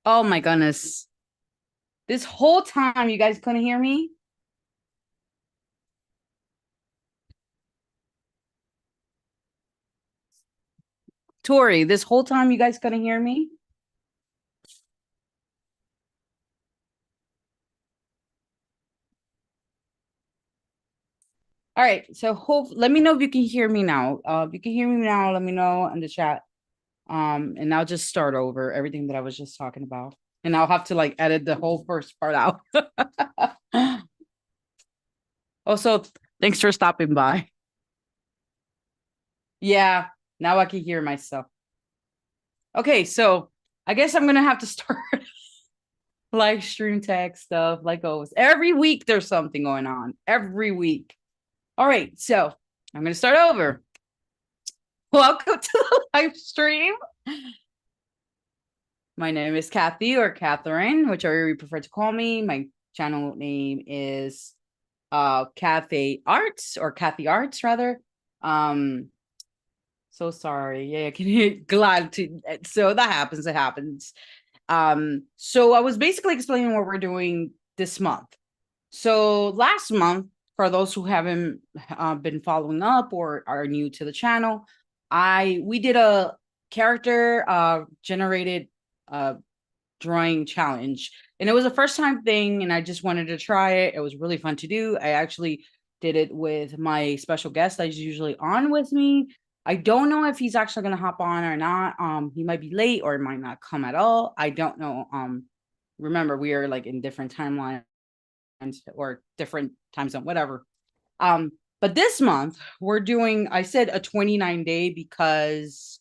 Oh my goodness. This whole time you guys couldn't hear me? Tori, this whole time you guys couldn't hear me? All right. So let me know if you can hear me now. If you can hear me now, let me know in the chat. And I'll just start over everything that I was just talking about. And I'll have to like edit the whole first part out. Also, thanks for stopping by. Yeah, now I can hear myself. Okay, so I guess I'm gonna have to start live stream tech stuff like always. Every week there's something going on. Every week. All right, so I'm gonna start over. Welcome to the live stream. My name is Kathy or Catherine, whichever you prefer to call me. My channel name is Kathy Arts or Kathy Arts rather. So sorry. Yeah, can you glad to so that happens, it happens. So I was basically explaining what we're doing this month. So last month, for those who haven't been following up or are new to the channel, we did a character generated drawing challenge, and it was a first time thing, and I just wanted to try it. It was really fun to do. I actually did it with my special guest that's usually on with me. I don't know if he's actually going to hop on or not. He might be late or it might not come at all. I don't know. Remember, we are like in different timelines or different time zone, whatever. Um, but this month we're doing, I said a 29-day because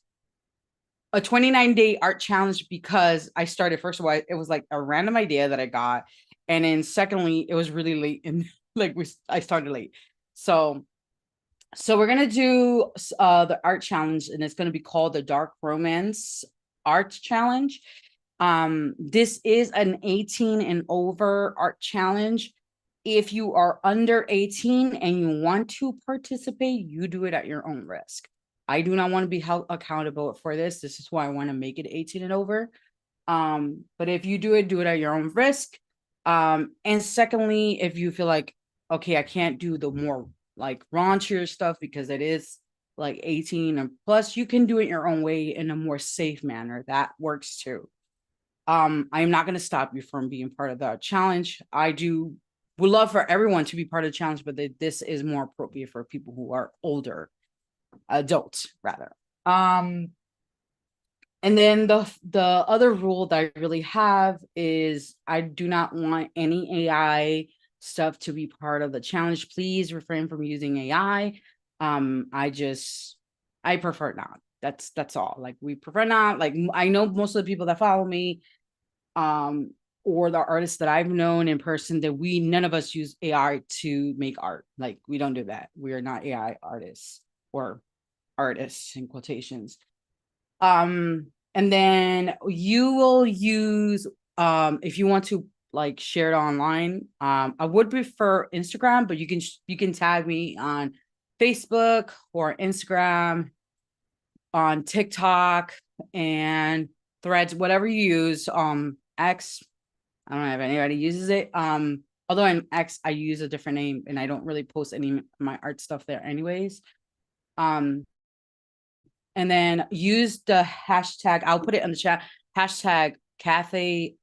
a 29-day art challenge because I started, first of all, it was like a random idea that I got. And then secondly, it was really late and like I started late. So we're gonna do the art challenge, and it's gonna be called the Dark Romance Art Challenge. This is an 18 and over art challenge. If you are under 18 and you want to participate, you do it at your own risk. I do not want to be held accountable for this. This is why I want to make it 18 and over. But if you do it at your own risk. And secondly, if you feel like, okay, I can't do the more like raunchier stuff because it is like 18 and plus, you can do it your own way in a more safe manner. That works too. I'm not going to stop you from being part of the challenge. Would love for everyone to be part of the challenge, but this is more appropriate for people who are older, adults rather. And then the other rule that I really have is I do not want any AI stuff to be part of the challenge. Please refrain from using AI. I prefer not. That's all. Like we prefer not. Like I know most of the people that follow me, or the artists that I've known in person, that none of us use AI to make art. Like we don't do that. We are not AI artists or artists in quotations. And then you will use, if you want to like share it online, I would prefer Instagram, but you can tag me on Facebook or Instagram, on TikTok and Threads, whatever you use. X, I don't know if anybody uses it. Although I'm X, I use a different name and I don't really post any of my art stuff there anyways. And then use the hashtag, I'll put it in the chat, hashtag Kathy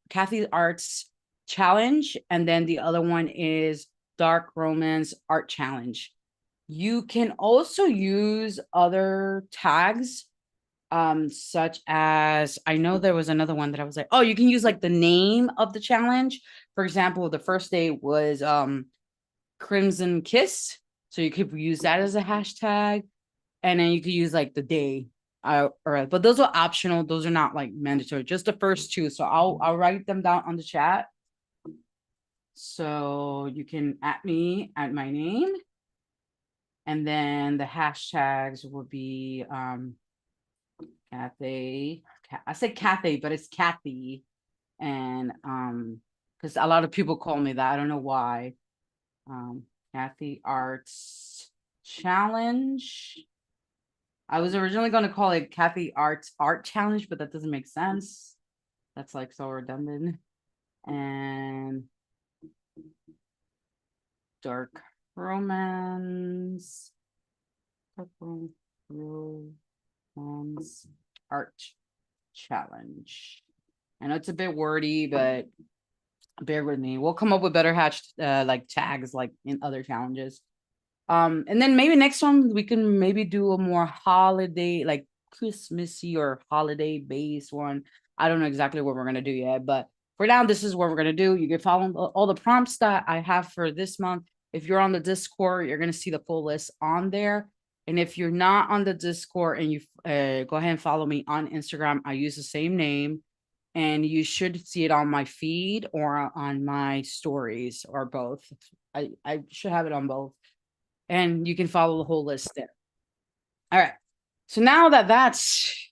Arts Challenge. And then the other one is Dark Romance Art Challenge. You can also use other tags, such as, I know there was another one that I was like, oh, you can use like the name of the challenge. For example, the first day was Crimson Kiss. So you could use that as a hashtag. And then you could use like the day, but those are optional. Those are not like mandatory, just the first two. So I'll write them down on the chat. So you can at me at my name. And then the hashtags will be Kathy. I said Kathy, but it's Kathy. And because a lot of people call me that. I don't know why. Kathy Arts Challenge. I was originally going to call it Kathy Arts Art Challenge, but that doesn't make sense. That's like so redundant. And dark romance. Romance art challenge. I know it's a bit wordy, but bear with me. We'll come up with better like tags like in other challenges. And then maybe next one we can maybe do a more holiday, like Christmassy or holiday based one. I don't know exactly what we're gonna do yet, but for now, this is what we're gonna do. You can follow all the prompts that I have for this month. If you're on the Discord, you're gonna see the full list on there. And if you're not on the Discord and you go ahead and follow me on Instagram, I use the same name, and you should see it on my feed or on my stories or both. I should have it on both, and you can follow the whole list there. All right. So now that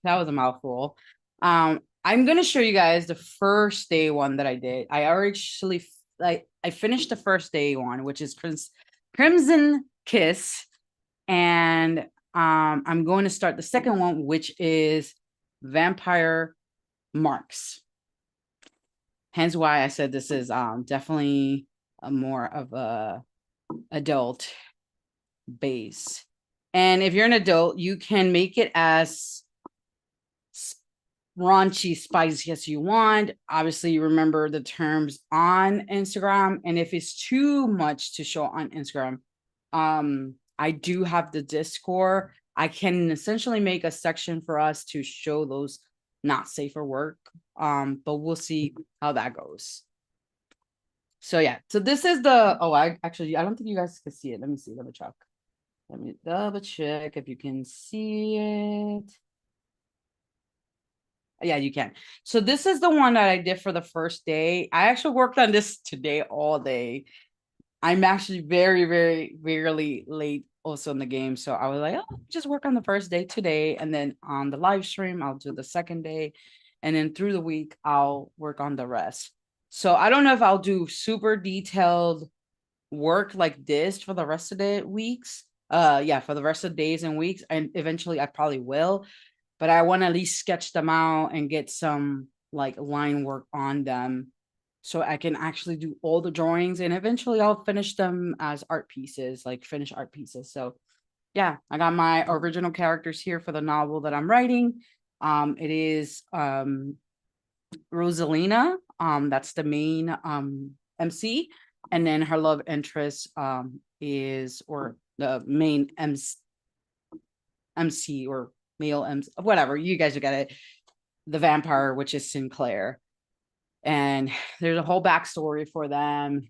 was a mouthful. I'm gonna show you guys the first day one that I did. I actually I finished the first day one, which is Crimson Kiss, and I'm going to start the second one, which is Vampire Marks. Hence why I said this is definitely a more of a adult base. And if you're an adult, you can make it as raunchy, spicy as you want. Obviously, you remember the terms on Instagram. And if it's too much to show on Instagram, I do have the Discord. I can essentially make a section for us to show those not safe for work. But we'll see how that goes. So yeah, so this is the, I don't think you guys can see it. Let me see, let me check. Let me double check if you can see it. Yeah, you can. So this is the one that I did for the first day. I actually worked on this today all day. I'm actually very, very, very late also in the game. So I was like, oh, just work on the first day today. And then on the live stream, I'll do the second day. And then through the week, I'll work on the rest. So I don't know if I'll do super detailed work like this for the rest of the weeks. Yeah, for the rest of the days and weeks. And eventually I probably will. But I want to at least sketch them out and get some like line work on them, so I can actually do all the drawings, and eventually I'll finish them as art pieces, like finished art pieces. So yeah, I got my original characters here for the novel that I'm writing. It is Rosalina, that's the main MC, and then her love interest is, or the main MC or male MC, whatever, you guys will get it, the vampire, which is Sinclair. And there's a whole backstory for them.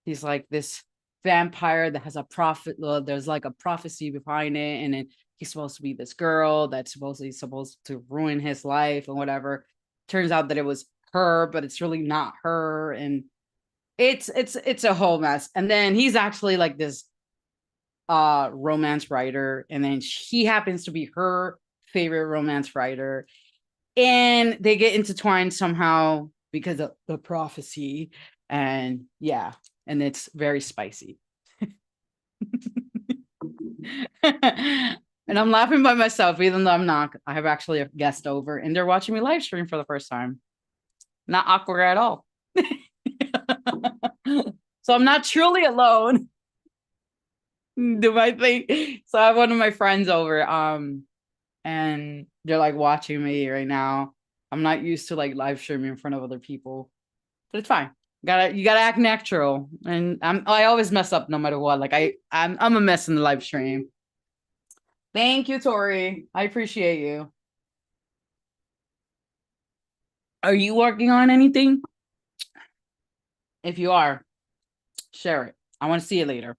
He's like this vampire that has a prophet. There's like a prophecy behind it, and then he's supposed to be this girl that's supposed to ruin his life and whatever. Turns out that it was her, but it's really not her, and it's a whole mess. And then he's actually like this romance writer, and then he happens to be her favorite romance writer, and they get intertwined somehow because of the prophecy. And yeah, and it's very spicy. And I'm laughing by myself, even though I'm not. I have actually a guest over, and they're watching me live stream for the first time. Not awkward at all. So I'm not truly alone. Do my thing. So I have one of my friends over, and they're like watching me right now. I'm not used to like live streaming in front of other people, but it's fine. You gotta act natural, and I always mess up no matter what. Like I'm a mess in the live stream. Thank you, Tori. I appreciate you. Are you working on anything? If you are, share it. I want to see it later.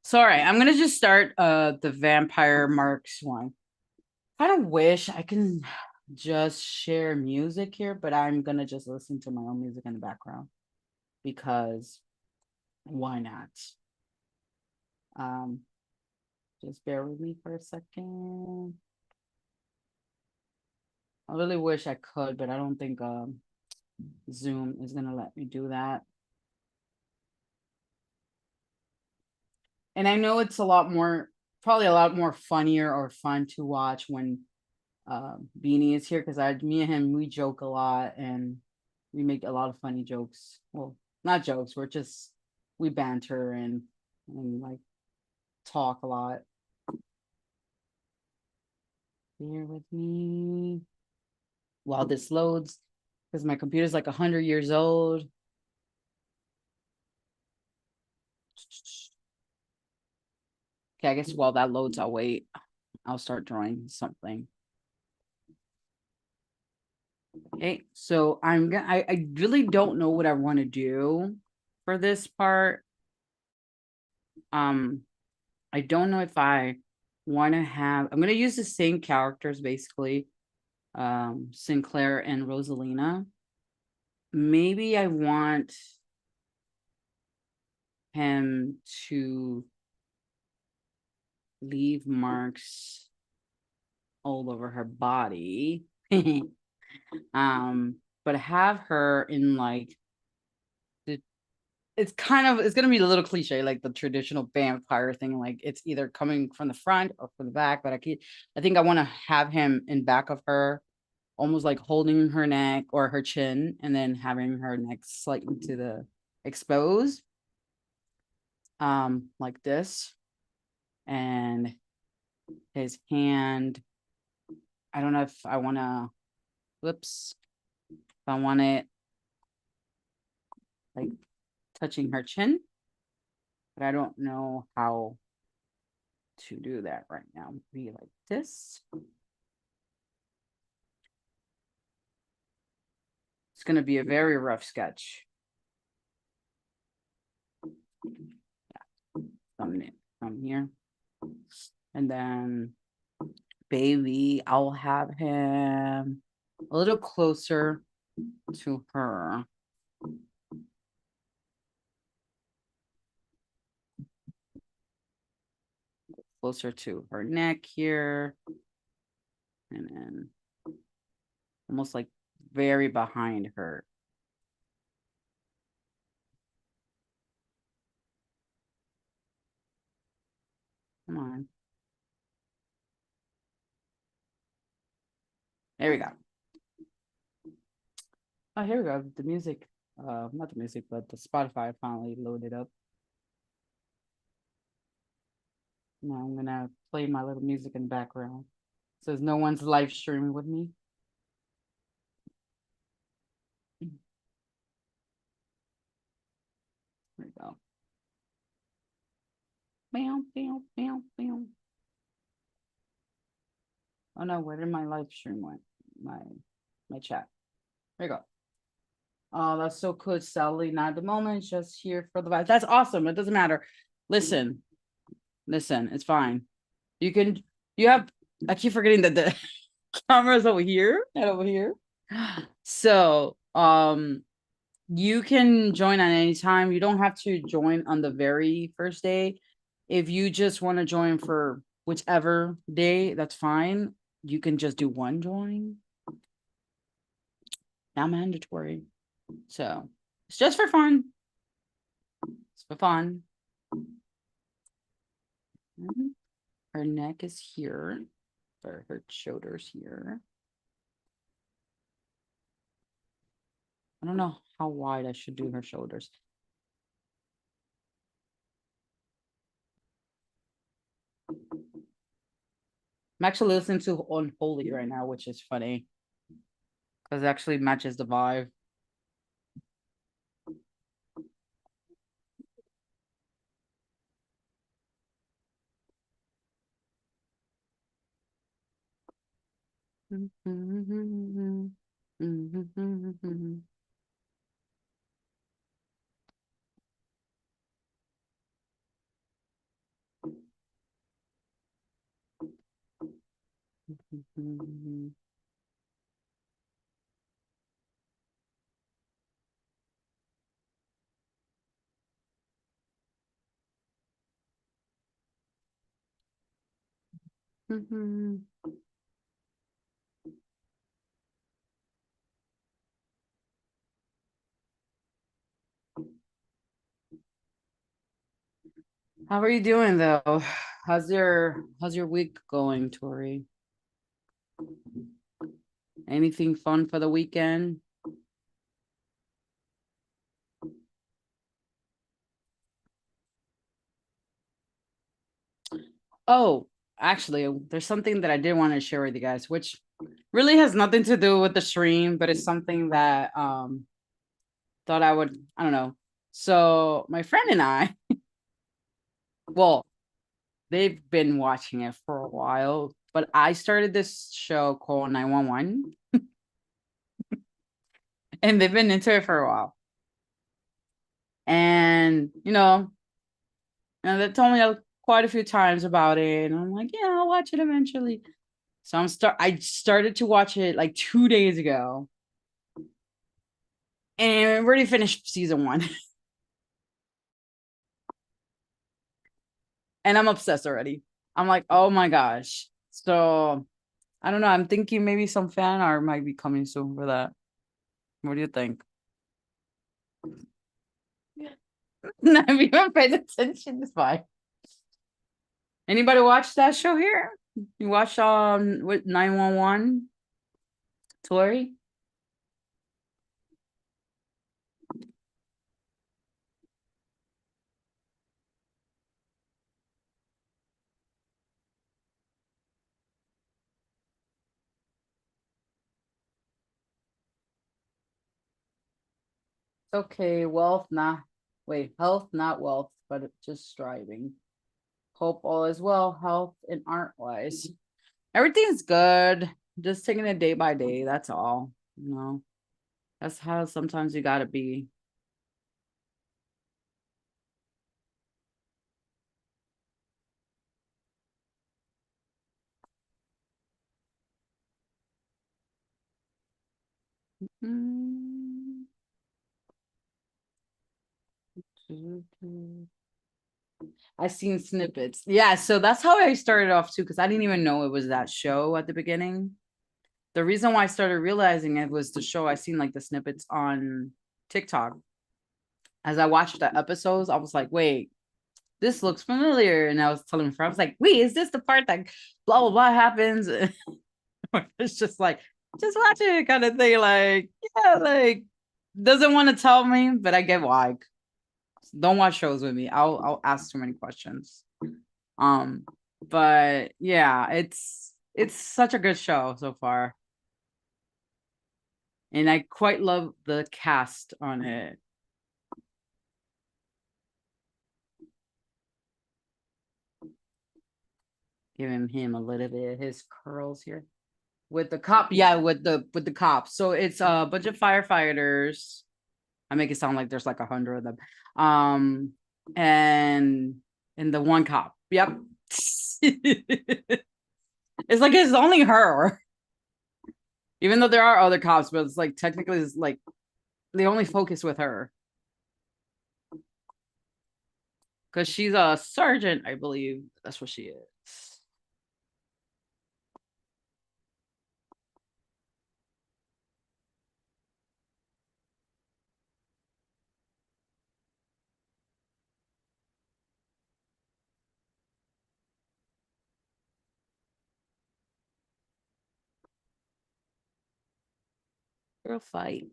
So all right, I'm gonna just start the Vampire Marks one. I kind of wish I can just share music here, but I'm gonna just listen to my own music in the background because why not? Just bear with me for a second. I really wish I could, but I don't think Zoom is gonna let me do that. And I know it's probably a lot more funnier or fun to watch when Beanie is here because me and him, we joke a lot and we make a lot of funny jokes. Well, not jokes, we banter and like talk a lot. Bear with me while this loads because my computer's like 100 years old. Okay, I guess while that loads, I'll wait. I'll start drawing something. Okay, so I really don't know what I want to do for this part. I don't know if I want to have, I'm going to use the same characters basically, Sinclair and Rosalina. Maybe I want him to leave marks all over her body. But have her in like it's gonna be a little cliche, like the traditional vampire thing. Like it's either coming from the front or from the back, but I think I want to have him in back of her, almost like holding her neck or her chin, and then having her neck slightly to the exposed, like this, and his hand. I don't know if I want to. Whoops. If I want it like touching her chin, but I don't know how to do that right now. Be like this. It's going to be a very rough sketch. Yeah. From here. And then baby, I'll have him a little closer to her. Closer to her neck here. And then almost like very behind her. Come on. There we go. Oh, here we go. The music. Not the music, but the Spotify finally loaded up. Now I'm gonna play my little music in the background. Says no one's live streaming with me. There we go. Bam, bam, bam, bam. Oh no, where did my live stream went? My chat. There you go. Oh, that's so good, Sally. Not at the moment, just here for the vibe. That's awesome. It doesn't matter. Listen, it's fine. I keep forgetting that the camera's over here, not over here. So, you can join at any time. You don't have to join on the very first day. If you just want to join for whichever day, that's fine. You can just do one join. Not mandatory. So it's just for fun. It's for fun. Her neck is here, or her shoulders here. I don't know how wide I should do her shoulders. I'm actually listening to Unholy right now, which is funny because it actually matches the vibe. How are you doing though? How's your week going, Tori? Anything fun for the weekend? Oh, actually, there's something that I did want to share with you guys, which really has nothing to do with the stream, but it's something that thought I don't know. So my friend and I, well, they've been watching it for a while, but I started this show called 911, and they've been into it for a while. And and they told me quite a few times about it, and I'm like, yeah, I'll watch it eventually. So I started to watch it like 2 days ago, and I already finished season 1. And I'm obsessed already. I'm like, oh my gosh. So I don't know. I'm thinking maybe some fan art might be coming soon for that. What do you think? Not even paid attention. It's fine. Anybody watch that show here? You watch with 911, Tori? Okay, wealth, not wait, health, not wealth, but just striving. Hope all is well, health and art wise. Everything's good. Just taking it day by day. That's all. That's how sometimes you gotta be. Mm. I've seen snippets. Yeah, so that's how I started off too, because I didn't even know it was that show at the beginning. The reason why I started realizing it was the show. I seen like the snippets on TikTok. As I watched the episodes, I was like, wait, this looks familiar. And I was telling my friend, I was like, wait, is this the part that blah blah blah happens? It's just like, just watch it kind of thing. Like, yeah, like doesn't want to tell me, but I get why. Don't watch shows with me. I'll ask too many questions. Um, but yeah, it's such a good show so far. And I quite love the cast on it. Giving him a little bit of his curls here. With the cop, yeah, with the cops. So it's a bunch of firefighters. I make it sound like there's like 100 of them. And the one cop. Yep. It's like it's only her. Even though there are other cops, but it's like technically it's like they only focus with her. Because she's a sergeant, I believe. That's what she is. Girl fight.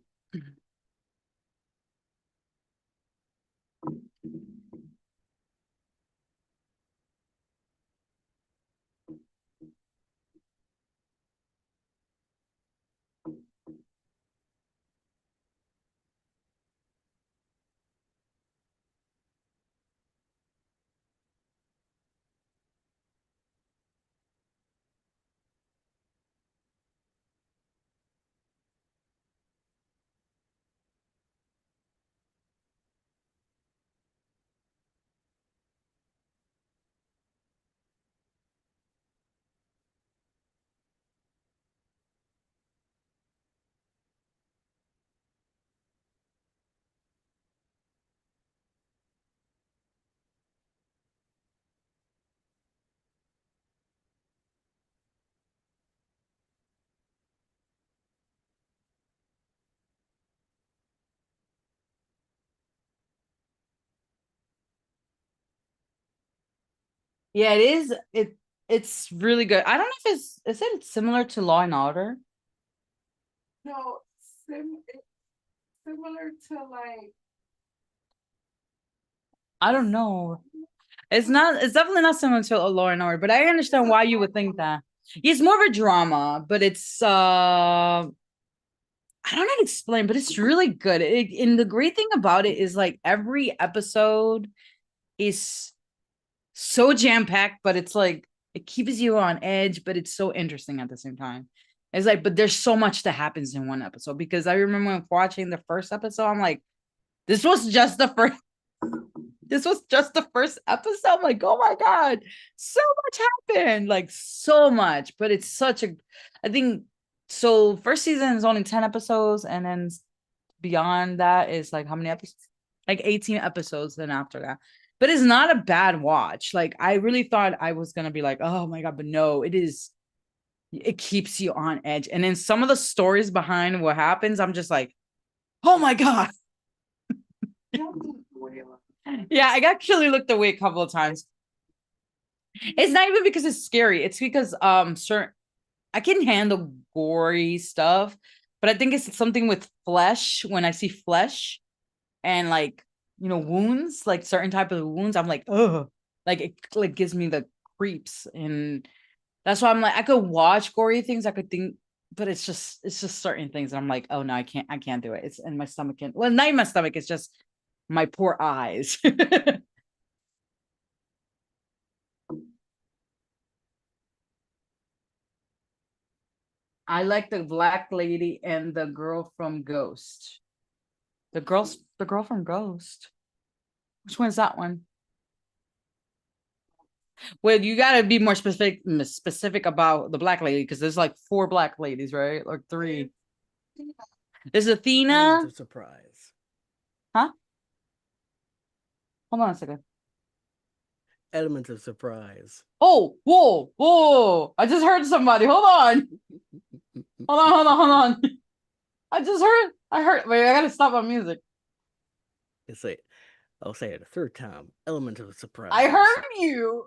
Yeah, it is. It's really good. I don't know if is it similar to Law and Order? No, similar to like. I don't know. It's not. It's definitely not similar to Law and Order, but I understand why you would think that. It's more of a drama, but it's I don't know how to explain, but it's really good. And the great thing about it is like every episode is so jam-packed, but it's like it keeps you on edge, but it's so interesting at the same time. It's like, but there's so much that happens in one episode because I remember when watching the first episode, I'm like, this was just the first. This was just the first episode. I'm like, oh my God, so much happened, like so much. But it's such a, I think so. First season is only 10 episodes, and then beyond that is like how many episodes? Like 18 episodes. Then after that, but it's not a bad watch. Like I really thought I was gonna be like, oh my God, but no, it is. It keeps you on edge, and then some of the stories behind what happens, I'm just like, oh my God. Yeah, I actually looked away a couple of times. It's not even because it's scary. It's because certain I can handle gory stuff, but I think it's something with flesh. When I see flesh and like wounds, like certain type of wounds, I'm like, oh, like it like gives me the creeps, and that's why I'm like, I could watch gory things, I could think, but it's just certain things. I'm like, oh no, I can't do it. It's in my stomach, and well, not in my stomach. It's just my poor eyes. I like the black lady and the girl from Ghost. The girl from Ghost. Which one's that one? Well, you gotta be more specific about the black lady because there's like four black ladies, right? Or three. There's Athena. Of surprise. Huh? Hold on a second. Element of surprise. Oh, whoa, whoa. I just heard somebody. Hold on. Hold on. I heard. Wait, I gotta stop my music. I'll say it a third time. Element of surprise. I heard you.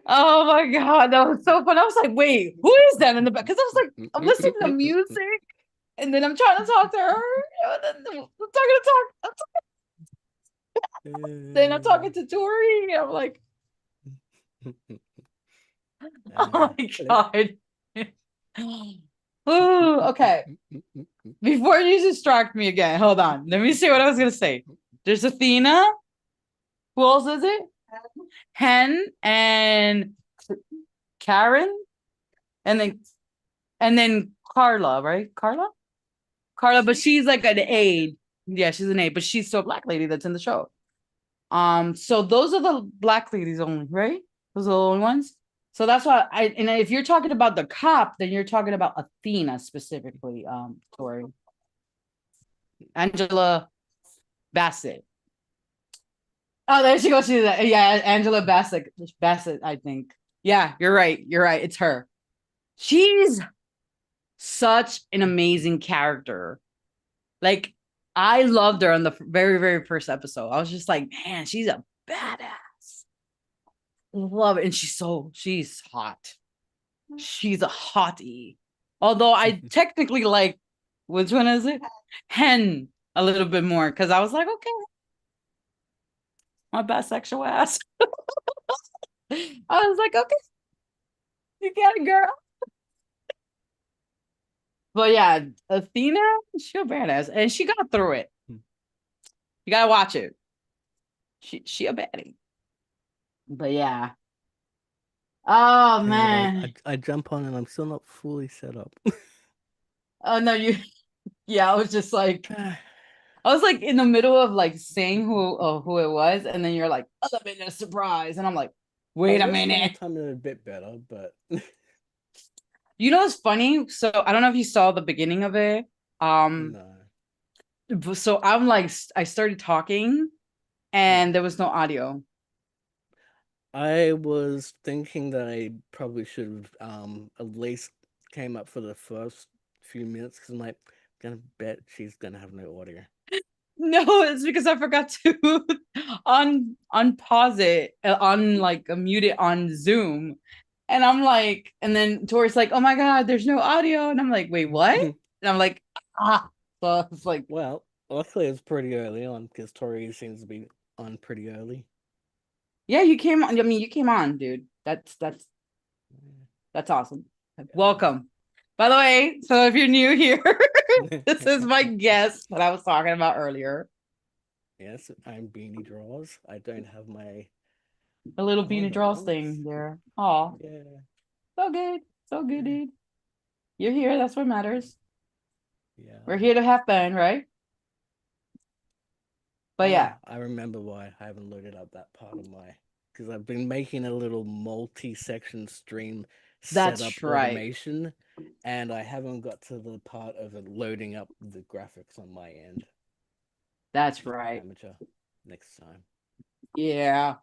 Oh my God, that was so fun. I was like, wait, who is that in the back? Because I was like, I'm listening to music and then I'm trying to talk to her. And then I'm then I'm talking to Tori. And I'm like, oh my God. Ooh, okay. Before you distract me again, hold on. Let me see what I was gonna say. There's Athena. Who else is it? Hen and Karen, and then Carla, right? Carla, but she's like an aide. Yeah, she's an aide, but she's still a black lady that's in the show. So those are the black ladies only, right? Those are the only ones. So that's why and if you're talking about the cop, then you're talking about Athena specifically, Tori. Angela Bassett. Oh, there she goes. Yeah, Angela Bassett. Bassett, I think. Yeah, you're right. It's her. She's such an amazing character. Like, I loved her on the very, very first episode. I was just like, man, she's a badass. Love it. And she's hot. She's a hottie. Although I technically like, which one is it? Hen a little bit more. Cause I was like, okay, my bisexual ass. I was like, okay, you got it, girl. But yeah, Athena, she's a badass. And she got through it. You gotta watch it. She a baddie. But yeah. Oh man. I jump on and I'm still not fully set up. Oh no, yeah, I was just like I was like in the middle of like saying who it was, and then you're like, oh, minute surprise. And I'm like, wait a minute. I'm a bit better, but you know what's funny? So I don't know if you saw the beginning of it. no. So I'm like, I started talking and there was no audio. I was thinking that I probably should have at least came up for the first few minutes because I'm like, gonna bet she's gonna have no audio. No, it's because I forgot to unpause it, on like mute it on Zoom. And I'm like, and then Tori's like, oh my God, there's no audio. And I'm like, wait, what? And I'm like, ah. So it's like, Well, luckily it's pretty early on because Tori seems to be on pretty early. yeah, you came on. I mean, you came on, dude. That's awesome. Welcome. By the way, so if you're new here, this is my guest that I was talking about earlier. Yes, I'm Beanie Draws. I don't have my A little Oh, beanie the draws ones. thing there. Oh, yeah. so good. So good, dude. You're here. That's what matters. Yeah. We're here to have fun, right? But yeah, I remember why I haven't loaded up that part of my because I've been making a little multi-section stream setup that's right. automation, and I haven't got to the part of it loading up the graphics on my end. That's right. Amateur. Next time. Yeah.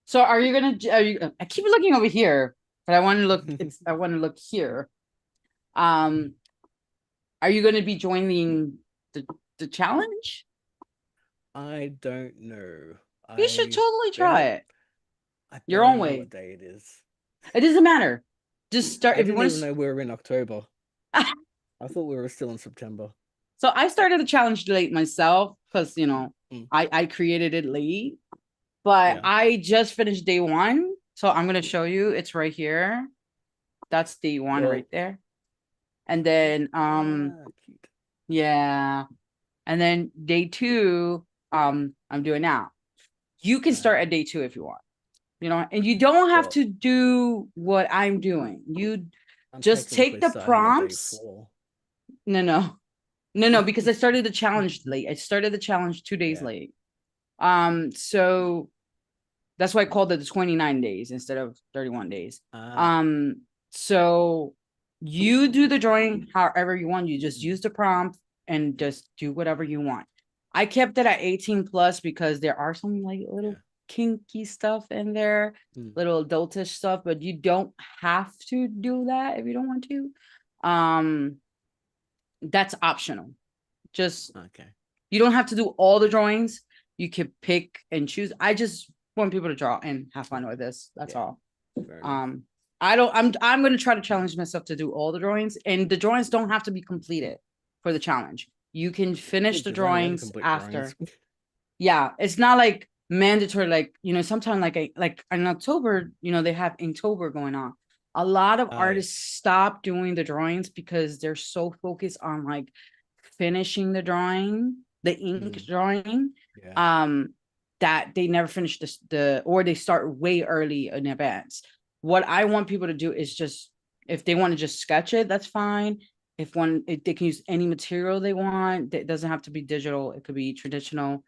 So are you gonna? Are you? I keep looking over here, but I want to look. I want to look here. Are you gonna be joining the challenge? I don't know. You should totally barely- try it. I Your barely own know way. what day it is. It doesn't matter. Just start I if you didn't want even to. know we were in October. I thought we were still in September. So I started the challenge late myself because Mm. I created it late, but Yeah. I just finished day one. So I'm gonna show you. It's right here. That's day one Well- right there. And then Cute. yeah. And then day two, I'm doing now. You can start at day two if you want, and you don't have Well- to do what I'm doing. You I'm just take technically the starting at day prompts. 4. No, because I started the challenge late. I started the challenge 2 days Yeah. late. So that's why I called it the 29 days instead of 31 days. Ah. So you do the drawing however you want. You just use the prompt and just do whatever you want. I kept it at 18 plus because there are some like little kinky stuff in there, little adultish stuff, but you don't have to do that if you don't want to. That's optional. Just Okay. you don't have to do all the drawings. You can pick and choose. I just want people to draw and have fun with this. That's all. Fair enough. I'm gonna try to challenge myself to do all the drawings, and the drawings don't have to be completed for the challenge. You can finish Yeah, the 'cause I never drawings complete after. drawings. Yeah, it's not like mandatory, like sometimes like in October, they have Inktober going on. A lot of Oh, yeah. artists stop doing the drawings because they're so focused on like finishing the drawing, the ink drawing, Yeah. that they never finish or they start way early in advance. What I want people to do is just, if they want to just sketch it, that's fine. If they can use any material they want, it doesn't have to be digital. It could be traditional.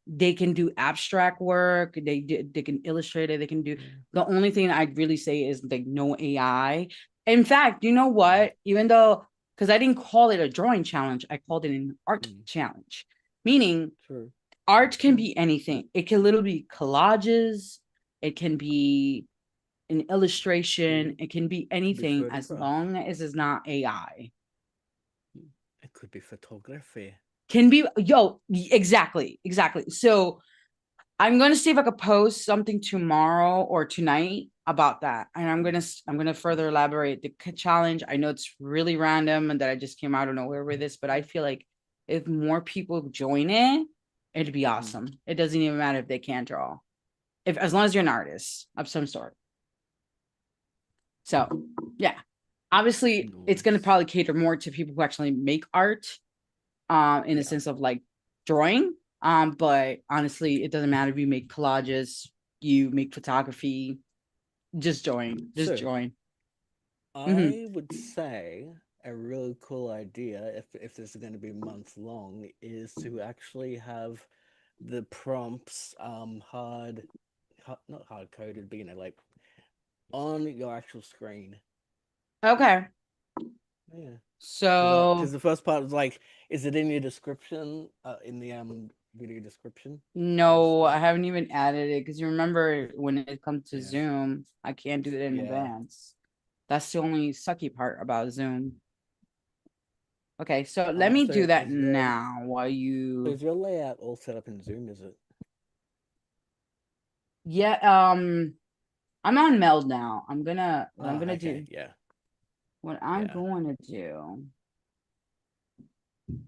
They can do abstract work. They can illustrate it. They can do. The only thing I'd really say is like no AI. In fact, you know what? Even though, because I didn't call it a drawing challenge, I called it an art challenge, meaning True. art can be anything. It can literally be collages. It can be an illustration. It can be anything as photograph. long as it's not AI. It could be photography. Can be, exactly. So I'm gonna see if I could post something tomorrow or tonight about that, and I'm gonna further elaborate the challenge. I know it's really random and that I just came out of nowhere with this, but I feel like if more people join it, it'd be awesome. It doesn't even matter if they can't draw, as long as you're an artist of some sort. So yeah, obviously it's gonna probably cater more to people who actually make art, in a sense of like drawing. But honestly, it doesn't matter if you make collages, you make photography, just join. Join. I would say a really cool idea, if this is going to be months long, is to actually have the prompts not hard coded, but like on your actual screen. Okay. Yeah. So because the first part was like, is it in your description? In the video description? no, I haven't even added it because you remember when it comes to Zoom, I can't do it in advance. That's the only sucky part about Zoom. Okay, so let me So do that is your now while so you. is your layout all set up in Zoom? Is it? Yeah, I'm on Meld now. What I'm gonna Okay, do, yeah, what I'm yeah. going to do,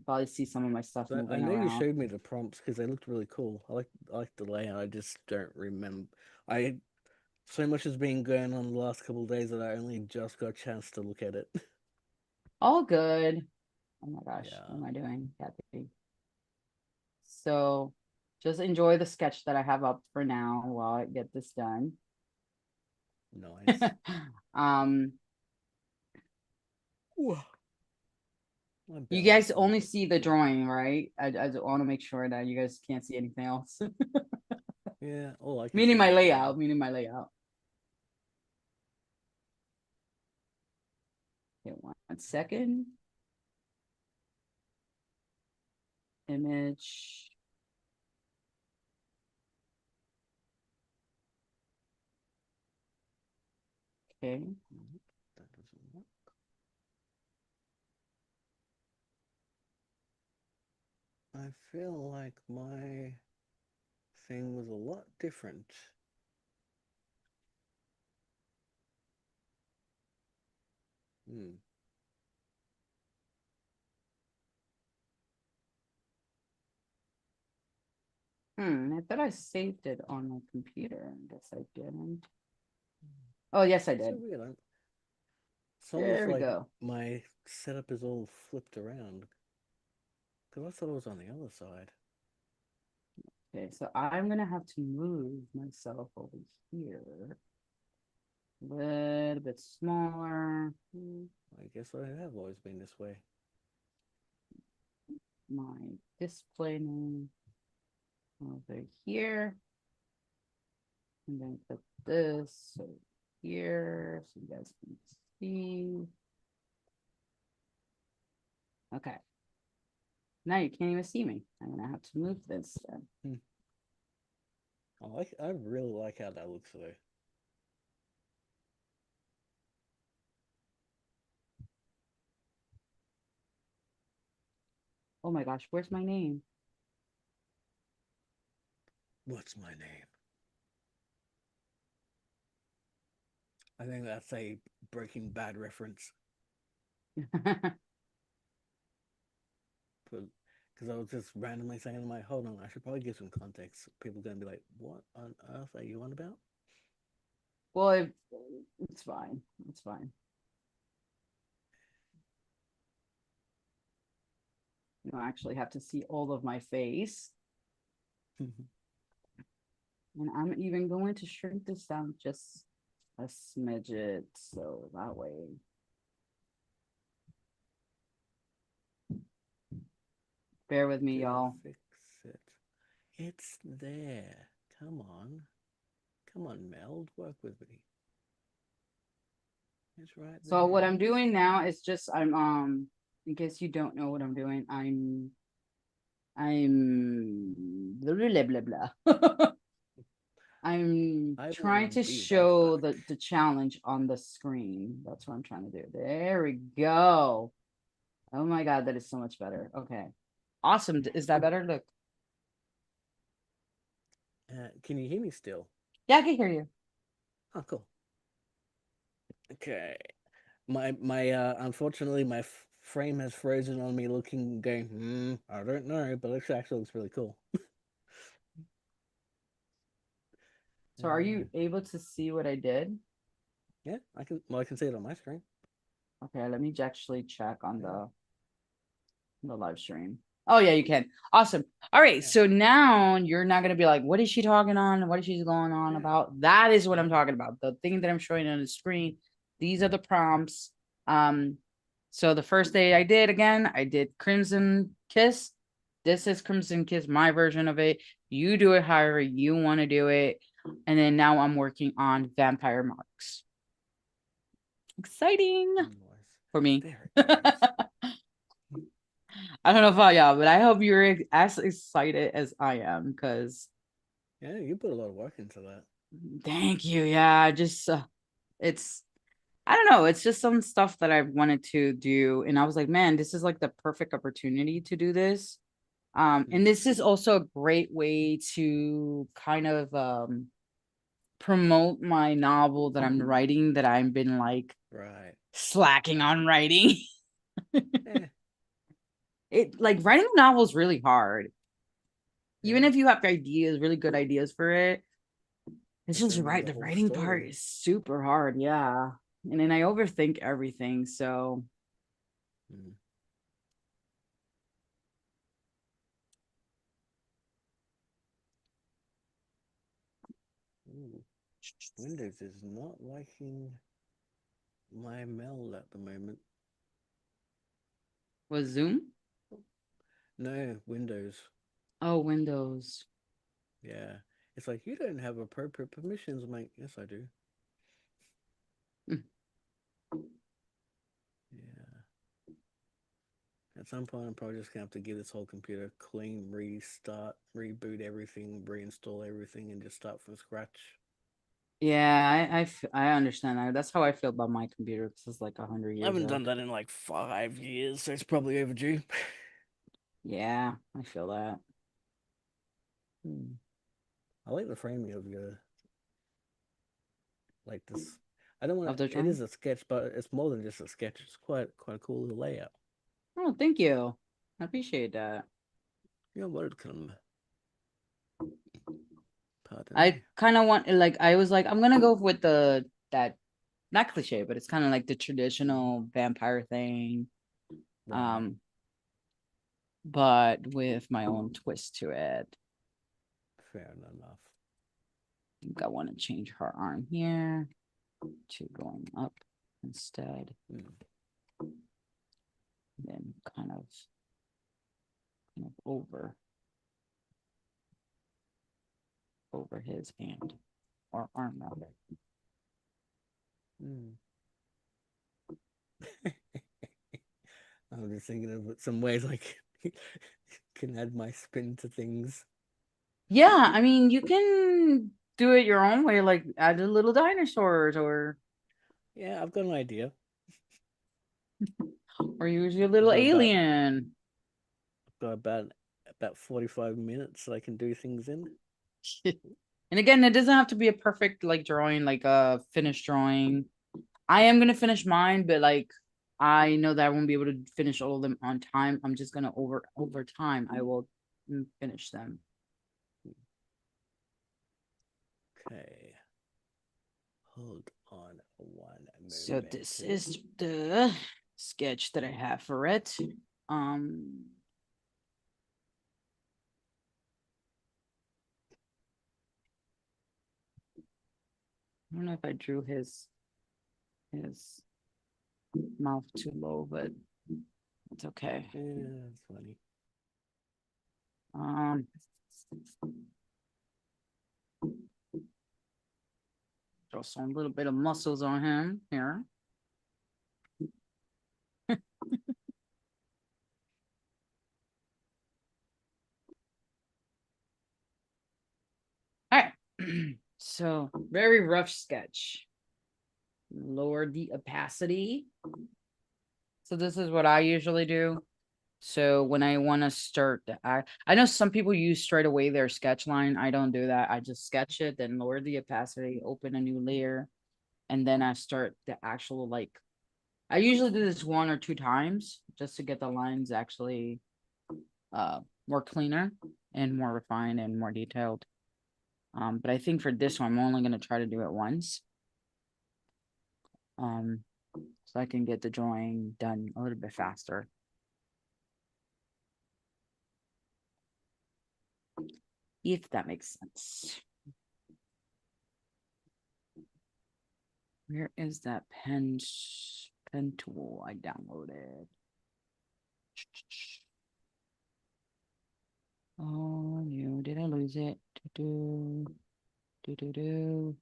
probably see some of my stuff So I moving know you around. showed me the prompts because they looked really cool. I like the layout. I just don't remember. I So much has been going on the last couple of days that I only just got a chance to look at it. All good. Oh my gosh, what Yeah, am I doing, Kathy? So just enjoy the sketch that I have up for now while I get this done. nice. Um, My you belly's guys starting only to see the feel. drawing, right? I want to make sure that you guys can't see anything else. Yeah, all I can see Meaning is my the layout, drawing. meaning my layout. Okay, 1 second. Image. Okay. Nope, that doesn't work. I feel like my thing was a lot different. Hmm. I thought I saved it on my computer. I guess I didn't. Oh, yes, I It's so did. weird. It's almost There we like go. my setup is all flipped around because I thought it was on the other side. Okay, so I'm gonna have to move myself over here. A little bit smaller. I guess I have always been this way. My display name over here. And then put this over here so you guys can see. Okay. Now you can't even see me. I'm gonna have to move this then. I really like how that looks though. Oh my gosh, where's my name? What's my name? I think that's a Breaking Bad reference. Because I was just randomly saying in my, hold on, I should probably give some context. People are going to be like, what on earth are you on about? Well, it's fine. It's fine. You don't actually have to see all of my face. And I'm even going to shrink this down just a smidget, so that way. Bear with me, Did I y'all. fix it? It's there. Come on. Come on, Meld, work with me. It's right So what there. I'm doing now is just in case you don't know what I'm doing, I'm blah blah blah blah. I'm I trying will to be right show back. the challenge on the screen. That's what I'm trying to do. There we go. Oh my god, that is so much better. Okay. Awesome. Is that better? Look. Can you hear me still? Yeah, I can hear you. Oh, cool. Okay. My unfortunately my frame has frozen on me looking going, I don't know, but it actually looks really cool. So are you able to see what I did? Yeah, I can see it on my screen. Okay, let me actually check on Yeah. the live stream. Oh yeah, you can. Awesome. All right, Yeah. so now you're not gonna be like, what is she talking on? What is she going on Yeah. about? That is what I'm Yeah. talking about. The thing that I'm showing on the screen. These are the prompts. So the first day I did Crimson Kiss. This is Crimson Kiss, my version of it. You do it however you want to do it. And then now I'm working on Vampire Marks. Exciting Nice. for me. There it is. I don't know about y'all, but I hope you're as excited as I am because Yeah, you put a lot of work into that. thank you. Yeah, just it's I don't know. It's just some stuff that I wanted to do. And I was like, man, this is like the perfect opportunity to do this. And this is also a great way to kind of promote my novel that I'm writing that I've been like Right. slacking on writing. Eh, It like writing a novel is really hard. Even yeah. if you have ideas, really good ideas for it, it's just Defending the the whole writing part story. is super hard. Yeah. And then I overthink everything. So Mm. Ooh. Windows is not liking my mail at the moment. was Zoom? No, Windows. Oh, Windows. Yeah. It's like, you don't have appropriate permissions, mate. Yes, I do. Mm. Yeah. At some point, I'm probably just gonna have to give this whole computer a clean restart, reboot everything, reinstall everything, and just start from scratch. Yeah, I understand that. That's how I feel about my computer. This is like 100 I years haven't old. done that in like 5 years, so it's probably overdue. Yeah, I feel that. Hmm. I like the framing of your like this. I don't want Of to. the It drawing? is a sketch, but it's more than just a sketch. It's quite a cool little layout. Oh, thank you. I appreciate that. You're welcome. Pardon I me. kind of want like I was like, I'm gonna go with the that not cliche, but it's kind of like the traditional vampire thing. Right. Um, but with my own twist to it. Fair enough. I think I want to change her arm here to going up instead. Mm. Then kind of over his hand or arm rather. Mm. I'm just thinking of some ways I can add my spin to things. Yeah, I mean you can do it your own way, like add a little dinosaurs Yeah, I've got an idea. or use your I've little got about alien. got about 45 minutes that I can do things in. And again, it doesn't have to be a perfect like drawing, like a finished drawing. I am gonna finish mine, but like I know that I won't be able to finish all of them on time. I'm just gonna over time I will finish them. Okay. Hold on one So moment. this is the sketch that I have for it. I don't know if I drew his mouth too low, but it's okay. Yeah, that's funny. Um, Draw some little bit of muscles on him here. All right. So very rough sketch. Lower the opacity. So this is what I usually do. So when I want to start I know some people use straight away their sketch line. I don't do that. I just sketch it, then lower the opacity, open a new layer, and then I start the actual like I usually do this 1 or 2 times just to get the lines actually more cleaner and more refined and more detailed. But I think for this one, I'm only gonna try to do it once. So I can get the drawing done a little bit faster. If that makes sense. Where is that pen tool I downloaded? Oh no, did I lose it? Do do do do.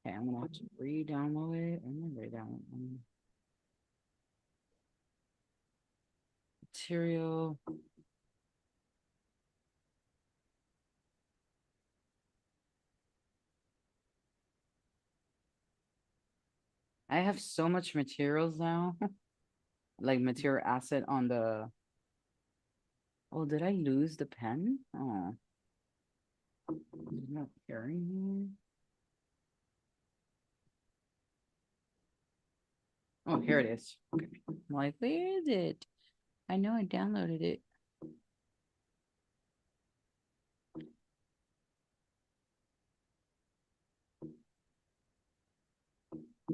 Okay, I'm gonna have to re-download it. I'm gonna re-download material. I have so much materials now. Like material asset on the. Oh, did I lose the pen? Oh. Is it not carrying here? Oh, here it is. Okay. I'm like, where is it? I know I downloaded it.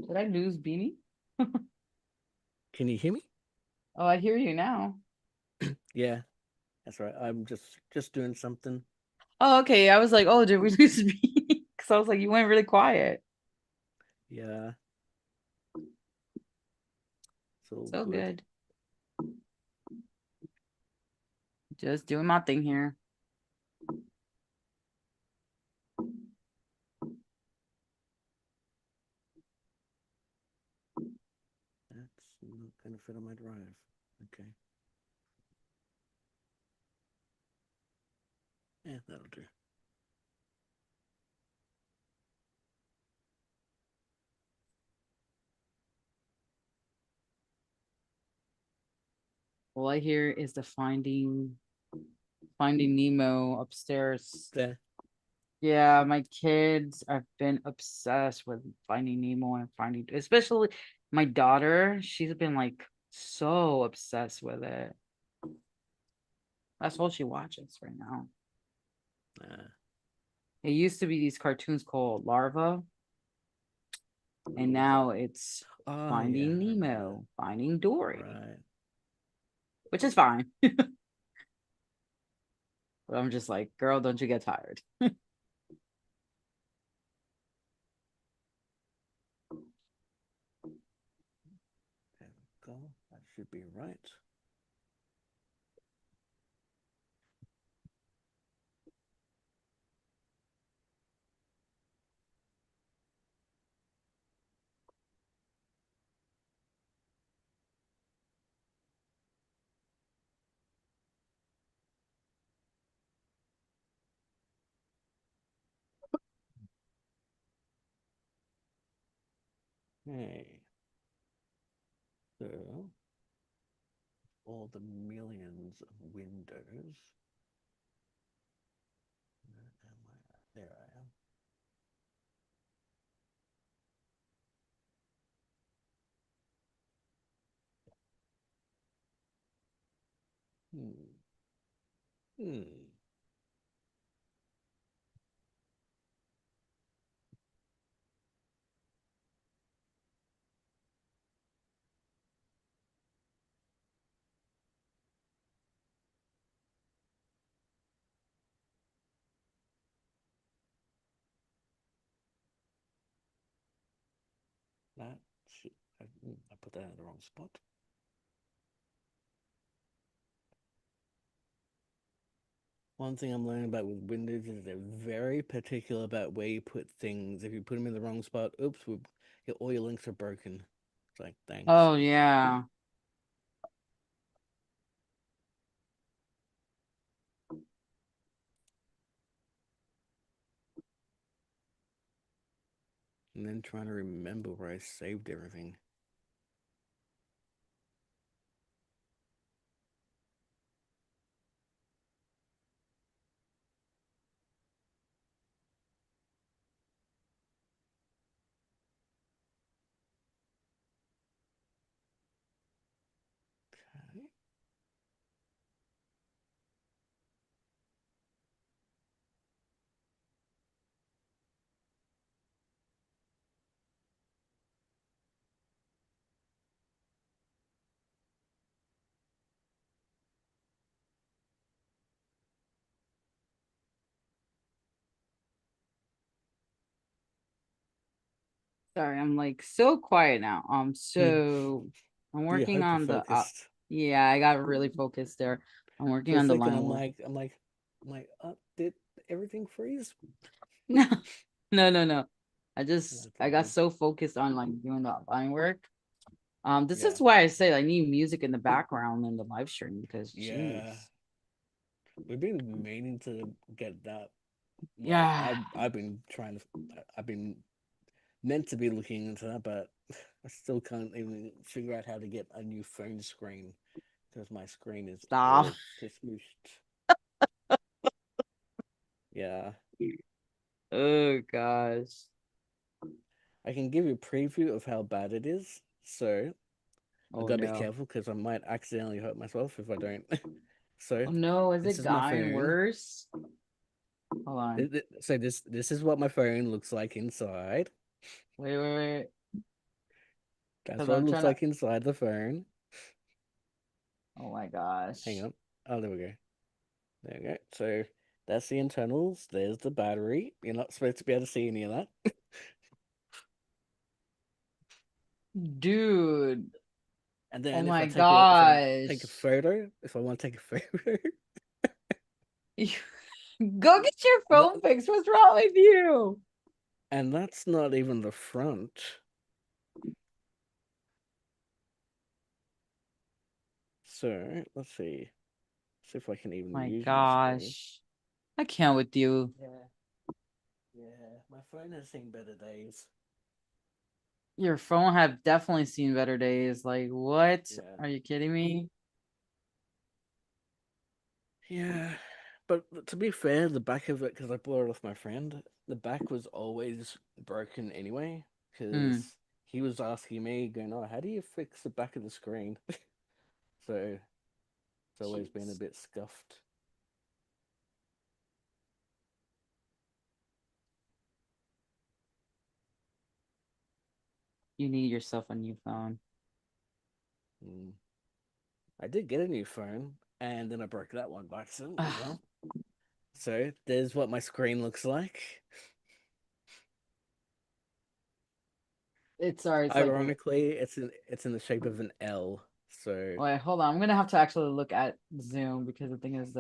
Did I lose Beanie? Can you hear me? Oh, I hear you now. Yeah, that's right. I'm just doing something. Oh, okay. I was like, oh, did we lose Beanie? Because I was like, you went really quiet. Yeah. So So good. good. Just doing my thing here. That's not gonna fit on my drive. Okay. Yeah, that'll do. All I hear is the Finding Nemo upstairs. There. Yeah, my kids have been obsessed with Finding Nemo and especially my daughter. She's been like so obsessed with it. That's all she watches right now. It used to be these cartoons called Larva, and now it's Finding Yeah, Nemo, Finding Dory, right. which is fine. But I'm just like, girl, don't you get tired? There we go. That should be right. Hey. So, all the millions of windows. Where am I? There I am. Hmm. Hmm. That should, I put that in the wrong spot. One thing I'm learning about with Windows is they're very particular about where you put things. If you put them in the wrong spot, oops, all your links are broken. It's like, thanks. Oh yeah. And then trying to remember where I saved everything. Okay. Sorry, I'm like so quiet now. So I'm You're working hyper on the focused. yeah, I got really focused there. I'm working For a on the second, line I'm work. like, did everything freeze? No, no. That's I got okay. so focused on like doing the line work. This Yeah. is why I say I need music in the background in the live stream because Yeah. jeez. We've been meaning to get that. Well, Yeah. I've been trying to. I've been meant to be looking into that, but I still can't even figure out how to get a new phone screen because my screen is Stop. all smooshed. Yeah, Oh gosh. I can give you a preview of how bad it is. So I Oh gotta be no. careful because I might accidentally hurt myself if I don't. So Oh no, is this it is my gotten phone. worse? Hold on. So this is what my phone looks like inside. Wait. That's Because what it I'm looks trying to. like inside the phone. Oh my Hang gosh. on. Oh, there we go. There we go. So that's the internals. There's the battery. You're not supposed to be able to see any of that. Dude. And Oh then my if I want to take a gosh. photo, if I want to take a photo, Go get your and that phone fixed. What's wrong with you? and that's not even the front. So let's see. See if I can even My use my screen. gosh. I can't with you. Yeah. My phone has seen better days. Your phone have definitely seen better days. Like, what? Yeah. Are you kidding me? Yeah. But to be fair, the back of it, because I bought it off my friend, the back was always broken anyway. Hmm. Because he was asking me, going, "Oh, how do you fix the back of the screen?" So it's always been a Jeez. bit scuffed. You need yourself a new phone. Mm. I did get a new phone, and then I broke that one by accident as Ugh, well. So there's what my screen looks like. it's sorry, it's like Ironically, it's in the shape of an L. So wait, hold on. I'm gonna have to actually look at Zoom because the thing is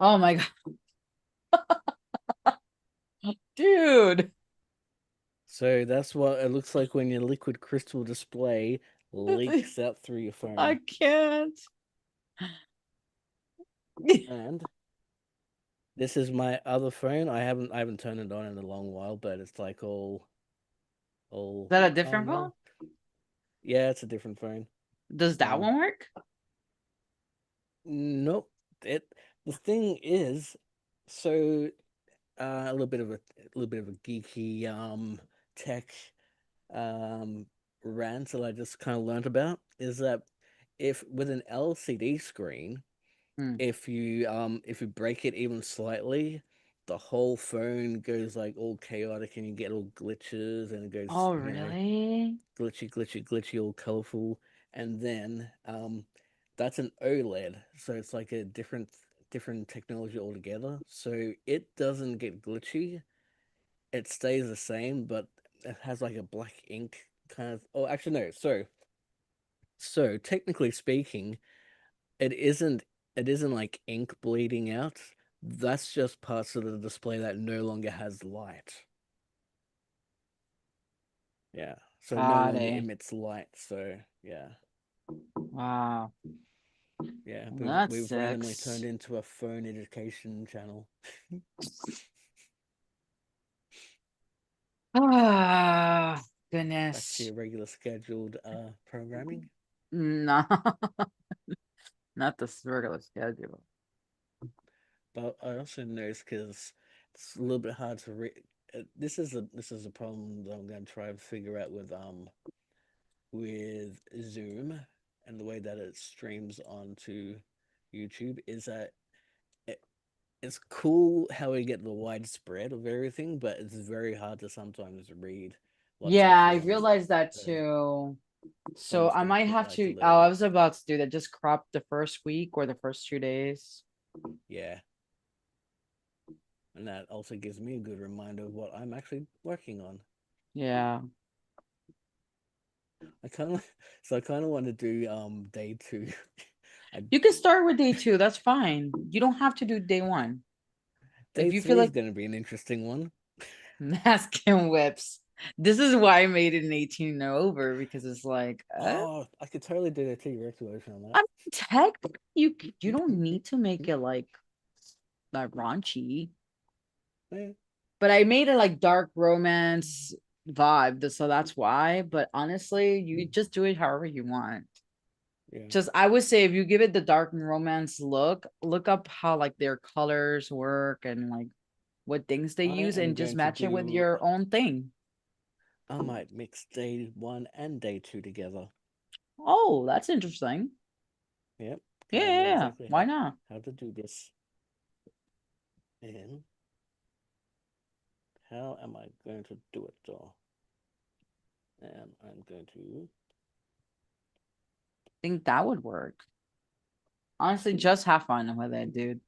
oh my god, dude. so that's what it looks like when your liquid crystal display leaks out through your I phone. can't. And this is my other phone. I haven't turned it on in a long while, but it's like all Is that a oh different phone? no. Yeah, it's a different phone. Does that Um one work? nope. It the thing is, so a little bit of a geeky tech um rant that I just kind of learned about is that if with an LCD screen, Hmm. if you break it even slightly, the whole phone goes like all chaotic and you get all glitches and it goes, Oh, you know, really? glitchy, all colorful. And then that's an OLED, so it's like a different technology altogether. So it doesn't get glitchy. It stays the same, but it has like a black ink kind of. Oh, actually no. So technically speaking, it isn't it isn't like ink bleeding out. That's just parts of the display that no longer has light. Yeah. So it no Got longer it. emits light. So yeah. Wow. Yeah. That We've randomly sucks. turned into a phone education channel. Ah, Back to goodness. your regular scheduled programming. No, not this regular schedule. But I also noticed because it's a little bit hard to read. This is a problem that I'm going to try to figure out with Zoom and the way that it streams onto YouTube is that it, it's cool how we get the widespread of everything, but it's very hard to sometimes read what's Yeah, I actually on the screen. realized that So, too. so I'm So just I gonna might put have like a to. Oh, I little was about to do that. Just crop the first week or the first 2 days. yeah, and that also gives me a good reminder of what I'm actually working on. Yeah. I kind of I kind of want to do day two. I You can start with day two. That's fine. You don't have to do day one. Day If you feel three is like going to be an interesting one. mask and whips. This is why I made it an 18 and over because it's like, Oh, I could totally do a T-Rex version on that. I mean, technically you don't need to make it like raunchy. Yeah. But I made it like dark romance, vibe, so that's why. But honestly, you just do it however you want. Yeah. Just I would say if you give it the dark and romance look up how like their colors work and like what things they I use am and just going to match it with do. your own thing. I might mix day 1 and day 2 together. Oh, that's interesting. Yep. Yeah, Because I yeah, know yeah. exactly Why not? how to do this. And how am I going to do it though? And I'm going to. Think that would work. Honestly, just have fun with it, dude.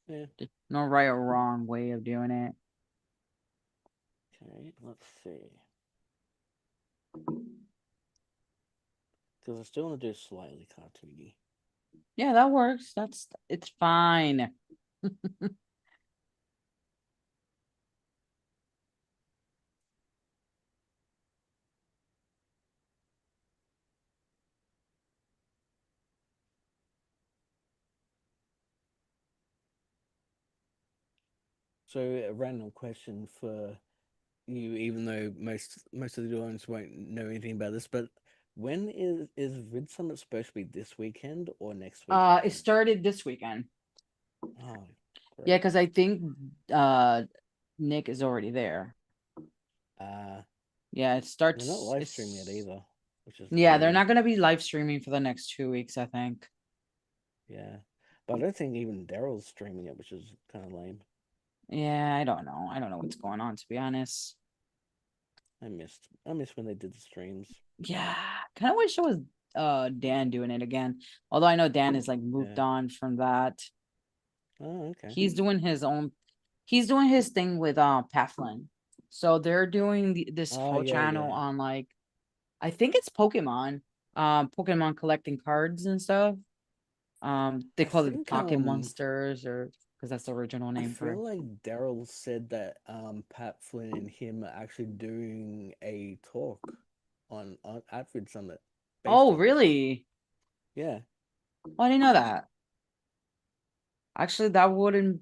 Yeah. There's no right or wrong way of doing it. Okay, let's see. Because I still want to do slightly cartoony. Yeah, that works. It's fine. So a random question for you, even though most of the audience won't know anything about this, but when is Vid Summit supposed to be, this weekend or next weekend? It started this weekend. Oh, Yeah, great. because I think Nick is already there. Yeah, it They're not starts. live streaming it either, which is Yeah, they're weird. not gonna be live streaming for the next 2 weeks, I think. Yeah, but I don't think even Daryl's streaming it, which is kind of lame. Yeah, I don't know. I don't know what's going on, to be honest. I missed when they did the streams. Yeah, kind of wish it was Dan doing it again. Although I know Dan is like moved Yeah. on from that. Oh, okay. He's doing his thing with Pat Flynn. So they're doing this Oh, whole yeah, channel yeah. on like I think it's Pokemon. Pokemon collecting cards and stuff. They I call it think Pocket Monsters or because that's the original I name for it. feel like Daryl said that Pat Flynn and him are actually doing a talk on at Vid Summit based Oh, on this. really? Yeah, Oh, I didn't know that. Actually, that would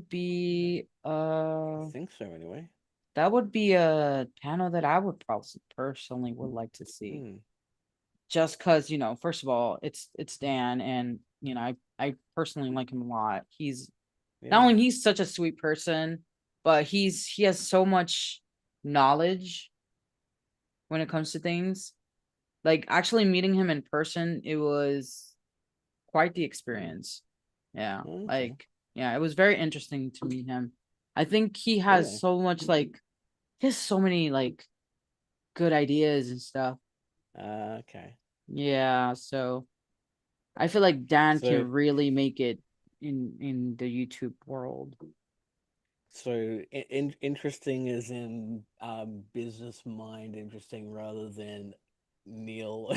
be I think so anyway. that would be a panel that I would probably personally would like to see. Hmm. Just because, first of all, it's Dan and I personally like him a lot. He's not Yeah. only he's such a sweet person, but he has so much knowledge when it comes to things. Like actually meeting him in person, it was quite the Hmm. experience. Yeah. Okay. Like, yeah, it was very interesting to meet him. I think he has Yeah. so much like he has so many like good ideas and stuff. Okay. Yeah, so I feel like Dan So can really make it in the YouTube world. so interesting is in business mind interesting rather than Neil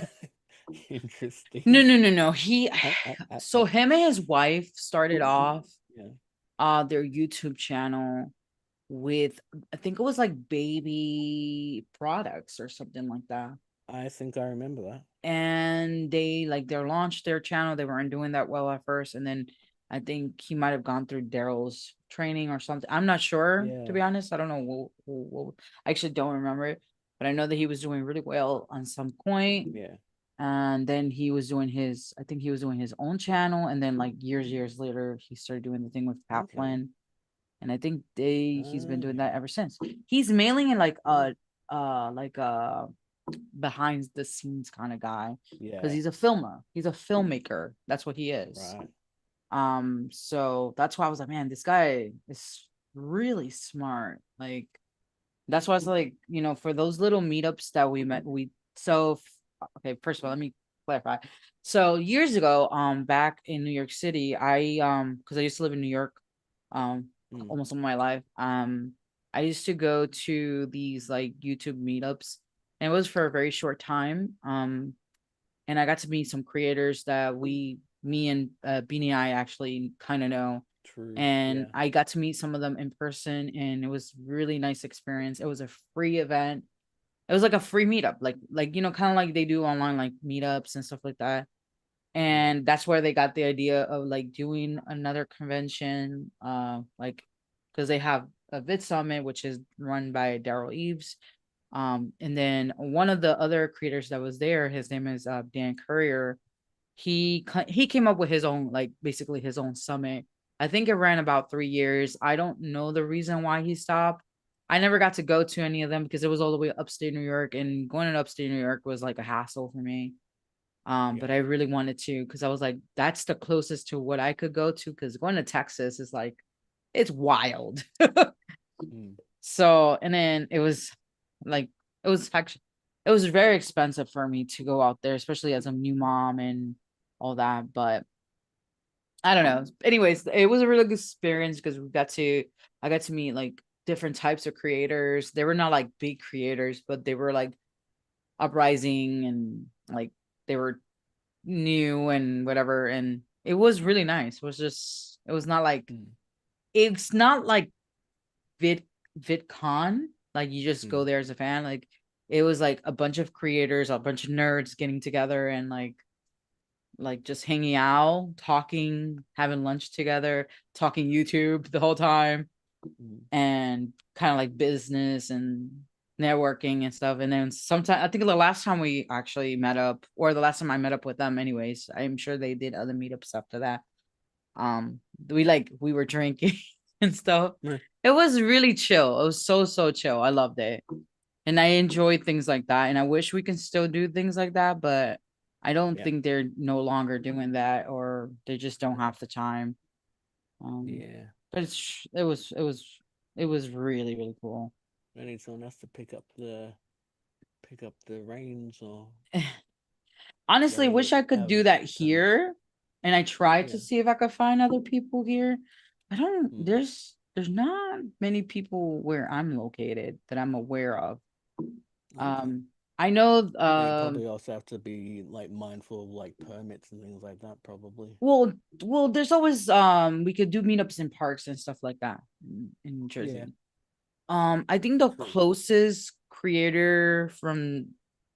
No, interesting. no, no, no. He so him and his wife started off Yeah. their YouTube channel with I think it was like baby products or something like that. I think I remember that. And they launched their channel. They weren't doing that well at first, and then I think he might have gone through Daryl's training or something. I'm not sure, to Yeah. be honest. I don't know. I actually don't remember it, but I know that he was doing really well on some point. Yeah. And then he was doing I think he was doing his own channel, and then like years later, he started doing the thing with Pat Okay. Flynn, and I think he's been doing that Okay. ever since. He's mailing in like a behind the scenes kind of guy because Yeah. he's a filmer. He's a filmmaker. That's what he is. Right. So that's why I was like, man, this guy is really smart. Like, that's why I was like, for those little meetups that we met, okay, first of all, let me clarify. So years ago, back in New York City, because I used to live in New York, Mm. almost all my life, I used to go to these like YouTube meetups, and it was for a very short time. And I got to meet some creators that me and Beanie and I actually kind of know, True. and Yeah. I got to meet some of them in person, and it was really nice experience. It was a free event. It was like a free meetup, like kind of like they do online, like meetups and stuff like that. Yeah. And that's where they got the idea of like doing another convention, like because they have a Vid Summit, which is run by Daryl Eves. And then one of the other creators that was there, his name is Dan Courier. He came up with his own, like basically his own summit. I think it ran about 3 years. I don't know the reason why he stopped. I never got to go to any of them because it was all the way upstate New York, and going to upstate New York was like a hassle for me. But I really wanted to, because I was like, that's the closest to what I could go to, because going to Texas is like, it's wild. So, and then it was like, it was very expensive for me to go out there, especially as a new mom and all that. But I don't know. Anyways, it was a really good experience because I got to meet like different types of creators. They were not like big creators, but they were like uprising and like they were new and whatever. And it was really nice. It was not like, it's not like VidCon. Like you just go there as a fan. Like it was like a bunch of creators, a bunch of nerds getting together and like just hanging out, talking, having lunch together, talking YouTube the whole time, and kind of like business and networking and stuff. And then sometime, I think the last time we actually met up, or the last time I met up with them anyways, I'm sure they did other meetups after that. We were drinking and stuff. It was really chill. It was so chill. I loved it. And I enjoyed things like that. And I wish we can still do things like that, but I don't think they're no longer doing that, or they just don't have the time. But it was really, really cool. I need someone else to pick up the reins, or honestly, wish I could do that here. And I tried to see if I could find other people here. I don't, there's not many people where I'm located that I'm aware of. I know you probably also have to be like mindful of like permits and things like that, probably. Well, there's always we could do meetups in parks and stuff like that in New Jersey. I think the closest creator from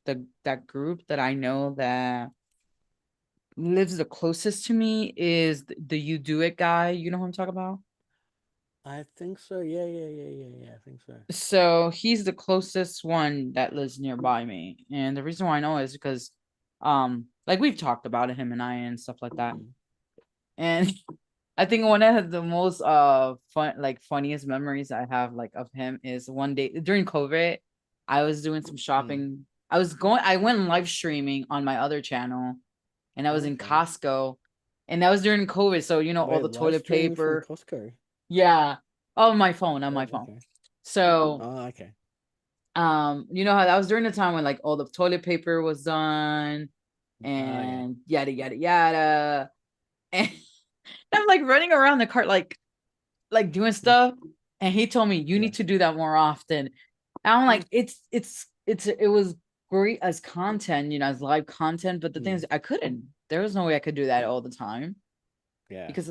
that group that I know that lives the closest to me is the You Do It guy. You know who I'm talking about? I think so. Yeah. I think so. So he's the closest one that lives nearby me, and the reason why I know is because, like we've talked about it, him and I and stuff like that. And I think one of the most funniest memories I have like of him is one day during COVID, I was doing some shopping. I went live streaming on my other channel, and I was in Costco, and that was during COVID. So all the toilet paper. From Costco. Yeah, on my phone. So, you know how that was during the time when like all the toilet paper was done, and yada yada yada, and I'm like running around the cart like doing stuff, and he told me you need to do that more often. And I'm like, it was great as content, as live content, but the thing is, I couldn't. There was no way I could do that all the time. Yeah, because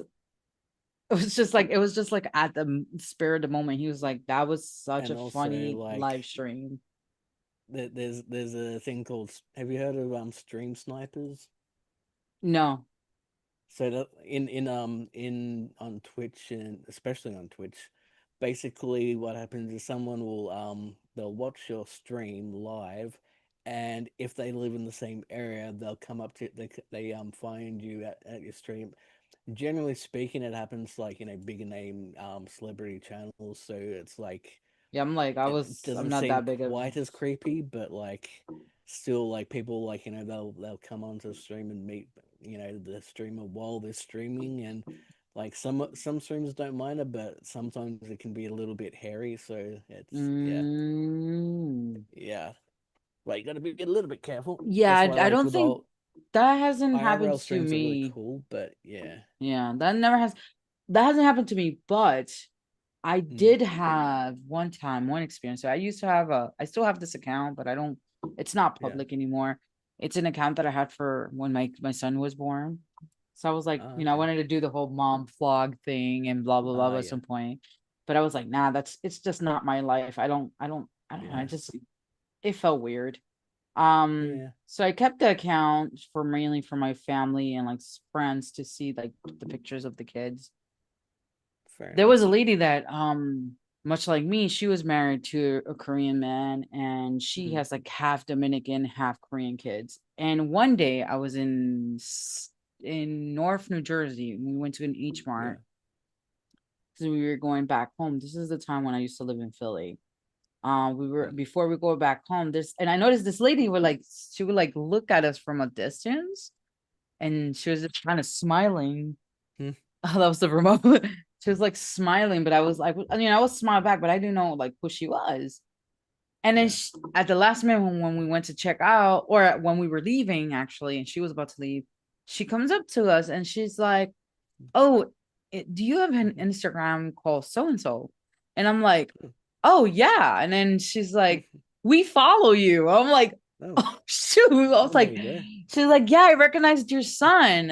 it was just like at the spur of the moment. He was like, that was such a funny live stream. There's a thing called, have you heard of stream snipers? No. So that in on Twitch, and especially on Twitch, basically what happens is someone will they'll watch your stream live, and if they live in the same area, they'll come up to they find you at your stream. Generally speaking, it happens like bigger name celebrity channels, so it's like, yeah, I'm like, I'm not that big quite as creepy, but like still like people like they'll come onto the stream and meet the streamer while they're streaming, and like some streamers don't mind it, but sometimes it can be a little bit hairy, so it's yeah, like you got to be a little bit careful. Yeah, I don't think that hasn't happened to me. Are really cool, but yeah, that hasn't happened to me, but I did have one experience. So I still have this account, but it's not public anymore. It's an account that I had for when my son was born. So I was like, I wanted to do the whole mom vlog thing and blah, blah, blah at some point. But I was like, nah, it's just not my life. I don't know. It felt weird. So I kept the account mainly for my family and like friends to see like the pictures of the kids. There was a lady that much like me, she was married to a Korean man, and she Mhm. has like half Dominican, half Korean kids. And one day I was in North New Jersey, and we went to an H Yeah. Mart because we were going back home. This is the time when I used to live in Philly. We were before we go back home. This and I noticed this lady would like she would like look at us from a distance, and she was just kind of smiling. Hmm. Oh, that was the remote. She was like smiling, but I was like, I mean, I was smile back, but I didn't know like who she was. And then Yeah. at the last minute, when we went to check out, or when we were leaving, actually, and she was about to leave, she comes up to us and she's like, "Oh, do you have an Instagram called so and so?" And I'm like, Hmm. "Oh yeah." And then she's like, "We follow you." I'm like, Oh, "Oh shoot!" I was there like, you go. she's like, "Yeah, I recognized your son."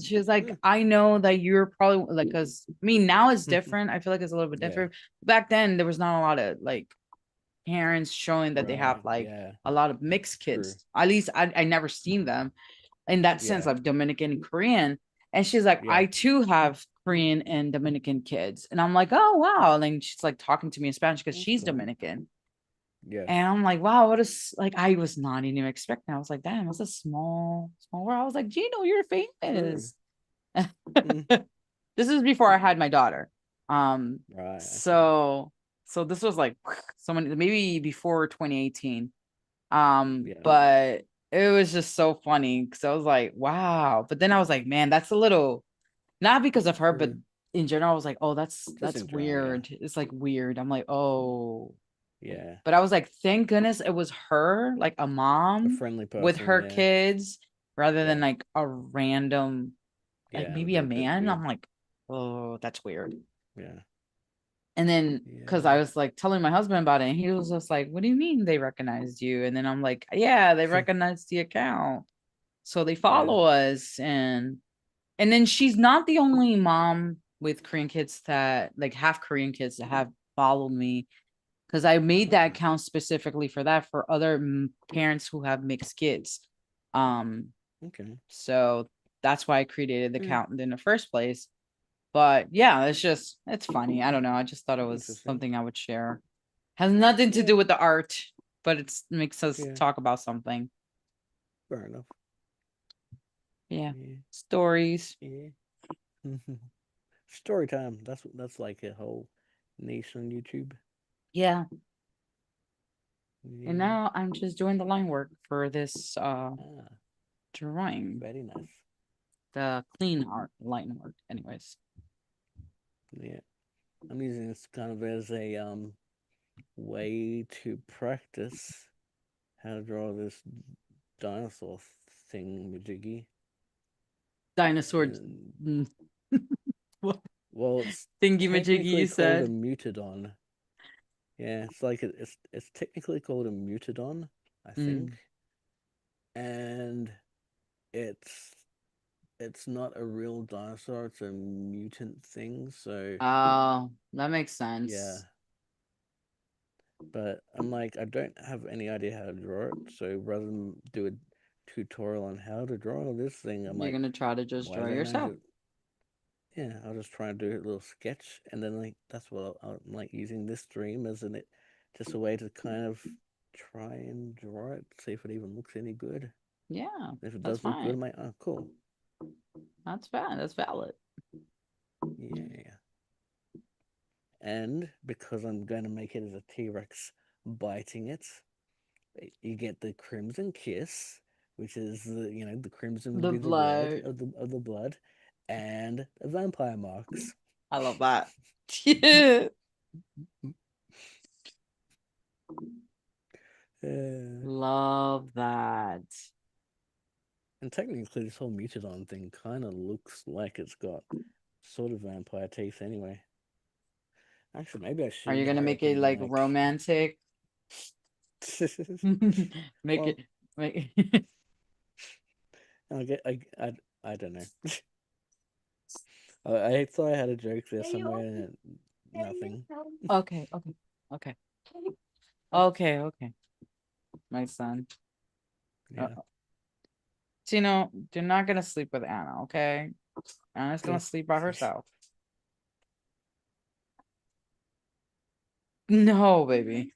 She was like, Hmm. "I know that you're probably like, because I mean now it's different. I feel like it's a little bit Yeah. different. Back then there was not a lot of like parents showing that they have Right. like Yeah. a lot of mixed True. kids. At least I never seen them in that sense, Yeah. like Dominican and Korean." And she's like, Yeah. "I too have Korean and Dominican kids." And I'm like, "Oh wow." And then she's like talking to me in Spanish because That's she's cool. Dominican. Yeah. And I'm like, wow, what is like I was not even expecting. I was like, damn, it's a small world. I was like, Gino, you're True. famous. Hmm. This is before I had my daughter. Right. Okay. So this was like someone maybe before 2018. Yeah. But it was just so funny because I was like, wow. But then I was like, man, that's a little not because of her, but True. in general, I was like, oh, Just that's in general. Yeah. weird. It's like weird. I'm like, oh, Yeah. but I was like, thank goodness it was her, like a A mom friendly with person. her Yeah. kids rather than Yeah. like a random, like Yeah. It'd maybe be a a bit man. weird. I'm like, oh, that's weird. Yeah. And then because I Yeah. was like telling my husband about it, and he was just like, what do you mean they recognized you? And then I'm like, yeah, they recognized the account. So they Yeah. follow us. And then she's not the only mom with Korean kids that like half Korean kids that have followed me because I made that Okay. account specifically for that for other parents who have mixed kids. Um, Okay. so that's why I created the Yeah. account in the first place. But yeah, it's funny. I don't know. I just thought it was Interesting. something I would share. Has nothing to do Yeah. with the art, but it makes us Yeah. talk about something. Fair enough. Yeah. Yeah. Stories. Yeah. Story time. That's like a whole niche on YouTube. Yeah. And Yeah. now I'm just doing the line work for this Ah, drawing. very nice. The clean art line work. Anyways. Yeah. I'm using this kind of as a way to practice how to draw this dinosaur thing majiggy. Dinosaur And, what well, it's thingy majiggy technically you called a said. mutodon. Yeah, it's like it's technically called a mutodon, I think, Mm. and it's it's not a real dinosaur. It's a mutant thing. So Oh, that makes yeah, sense. but I'm like I don't have any idea how to draw it. So rather than do a tutorial on how to draw this thing, I'm You're like, gonna try to just why draw don't I yourself. just yeah, I'll just try and do a little sketch, and then like that's what I'm like using this stream as an it just a way to kind of try and draw it, see if it even looks any good. Yeah, If it that's does look good, fine. I'm like, oh, cool. That's fine. That's valid. Yeah. And because I'm going to make it as a T-Rex biting it, you get the crimson kiss, which is the crimson would The be the red blood. of the blood, and the vampire marks. I love that. Yeah. Uh, Love that. and technically, this whole mutadon thing kind of looks like it's got sort of vampire teeth anyway. Actually, maybe I Are you should gonna hurry make up it and like like. romantic? Make Well, it make I don't know. I thought I had a joke there somewhere and nothing. okay, okay, okay. Okay, okay. My son. Yeah. Tino, you're not gonna sleep with Anna, okay? Anna's gonna Cool. sleep by herself. No, baby.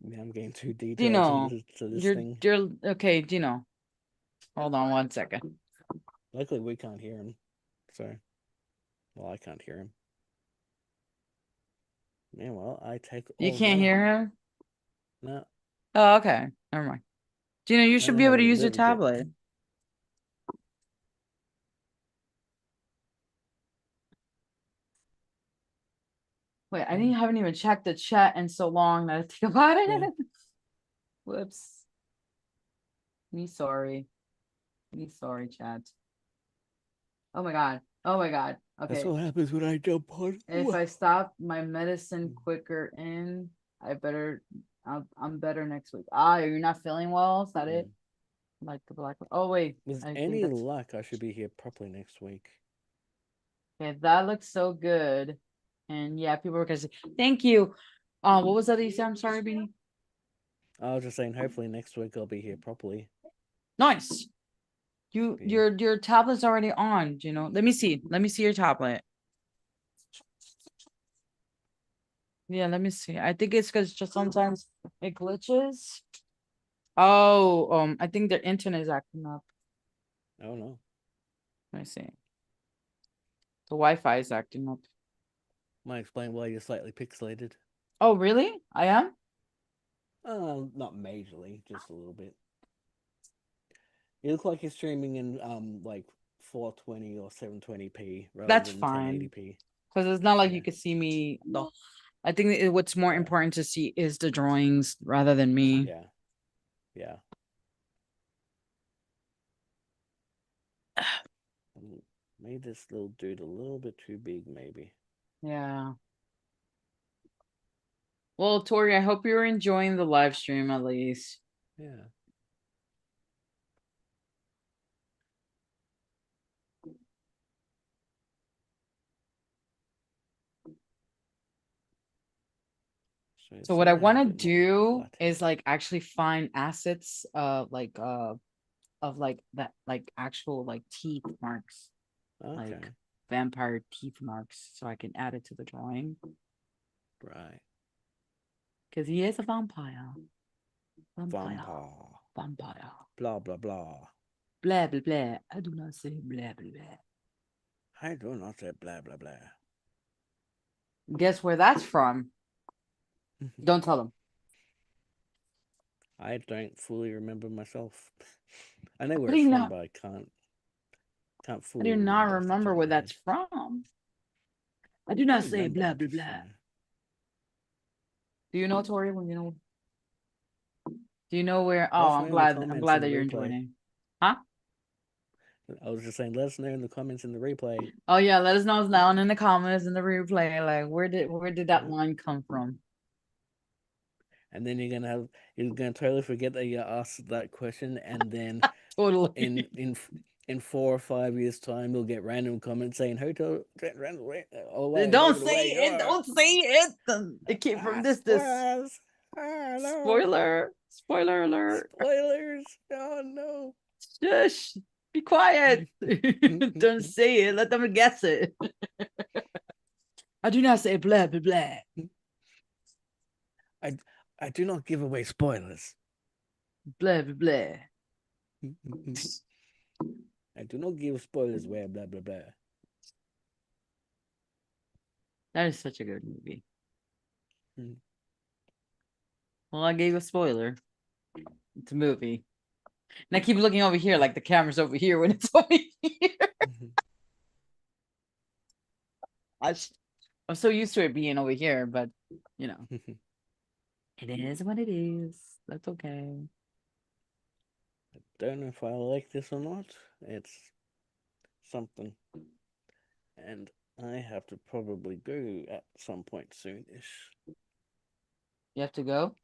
Yeah, I'm getting too detailed Dino, to this you're thing. you're okay, Dino. Hold on 1 second. Luckily, we can't hear him. So, well, I can't hear him. Yeah, well, I take You all can't that. hear him? No, Oh, okay. Never mind. Dino, you should only be have able a to use your little bit. tablet. Wait, I haven't even checked the chat in so long that I think about it. Yeah. Whoops. Me sorry. Me sorry, chat. Oh my god. Oh my god. That's Okay. what happens when I jump on. If I stop my medicine quicker in, I'm better next week. Ah, you're not feeling well? Is that it? Like the black one. Oh wait. With I think any that's luck, I should be here properly next week. okay. That looks so good. And yeah, people were gonna say thank you. What was that you said? I'm sorry, Beanie. I was just saying, hopefully next week I'll be here properly. Nice. Yeah. Your tablet's already on, you know. Let me see. Let me see your tablet. Yeah, let me see. I think it's because just sometimes it glitches. Oh, I think their internet is acting up. Oh no. Let me see. The Wi-Fi is acting up. Might explain why you're slightly pixelated. Oh, really? I am? Not majorly, just a little bit. You look like you're streaming in like 420 or 720p rather That's than fine. 1080p. Because it's not like Yeah. you could see me. I think what's more Yeah. important to see is the drawings rather than me. Yeah. Yeah. Made this little dude a little bit too big, maybe. Yeah. Well, Tori, I hope you're enjoying the live stream at least. Yeah. So what I sitting want a to bit more do flat. is like actually find assets of like that like actual like teeth marks. Okay. Like vampire teeth marks so I can add it to the drawing. Right. Because he is a vampire. Vampire. Vampire. Blah blah blah. Blah blah blah. I do not say blah blah blah. I do not say blah blah blah. Guess where that's from? Don't tell them. I don't fully remember myself. I know where How do it's you from, not? but I can't I fully do not remember off the top remember of where my that's head. from. I do not I say remember, blah blah just, blah. Do you know, Tori? When you know? Do you know where? Oh, let us know in the I'm comments glad in that the you're replay. enjoying it. Huh? I was just saying, let us know in the comments in the replay. Oh yeah, let us know down in the comments in the replay. Like, where did that line come from? And then you're gonna totally forget that you asked that question, and then Totally. in 4 or 5 years' time, you'll get random comments saying hotel random Don't say it. Don't say it. It came from this. Spoilers. Oh, no. Spoiler alert. Spoilers. Oh no. Shush. Be quiet. Don't say it. Let them guess it. I do not say blah blah blah. I do not give away spoilers. Blah blah blah. I do not give spoilers where blah blah blah. That is such a good movie. Well, I gave a spoiler. It's a movie. And I keep looking over here like the camera's over here when it's over here. I'm so used to it being over here, but you know, it is what it is. That's okay. I don't know if I like this or not. It's something. And I have to probably go at some point soonish. You have to go?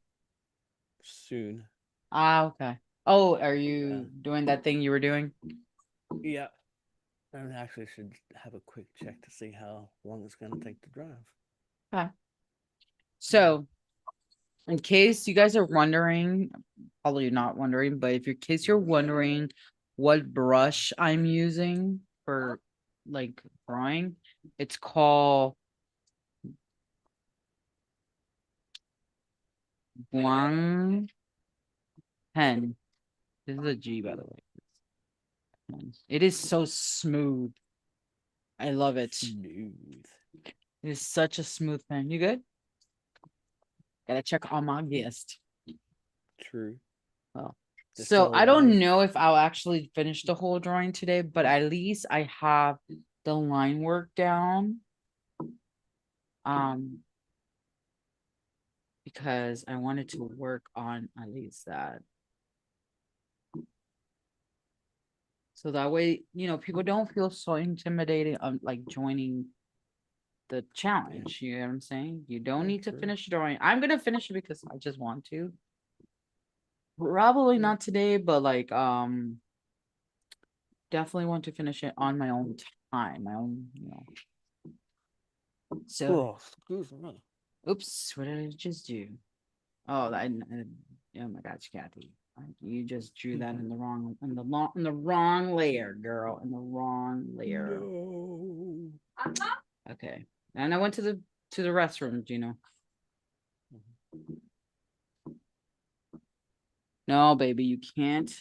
Soon. Ah, okay. Oh, are you doing that thing you were doing? Yeah. I actually should have a quick check to see how long it's going to take to drive. Okay. So, in case you guys are wondering, probably not wondering, but if in case you're wondering what brush I'm using for like drawing. It's called Guang Pen. This is a G, by the way. It is so smooth. I love it. Smooth. It is such a smooth pen. You good? Gotta check on my guest. True. Oh. They're So still I don't alive? know if I'll actually finish the whole drawing today, but at least I have the line work down. Because I wanted to work on at least that. So that way, you know, people don't feel so intimidated on like joining the challenge. You know what I'm saying? You don't Yeah, need to true. finish drawing. I'm gonna finish it because I just want to. Probably Yeah. not today, but like definitely want to finish it on my own time, my own, you know. So Oh, excuse me. oops, what did I just do? Oh, oh my gosh, Kathy. You just drew that in the wrong in the wrong layer, girl. In the wrong layer. No. Okay. And I went to the restroom, Gino. No, baby, you can't.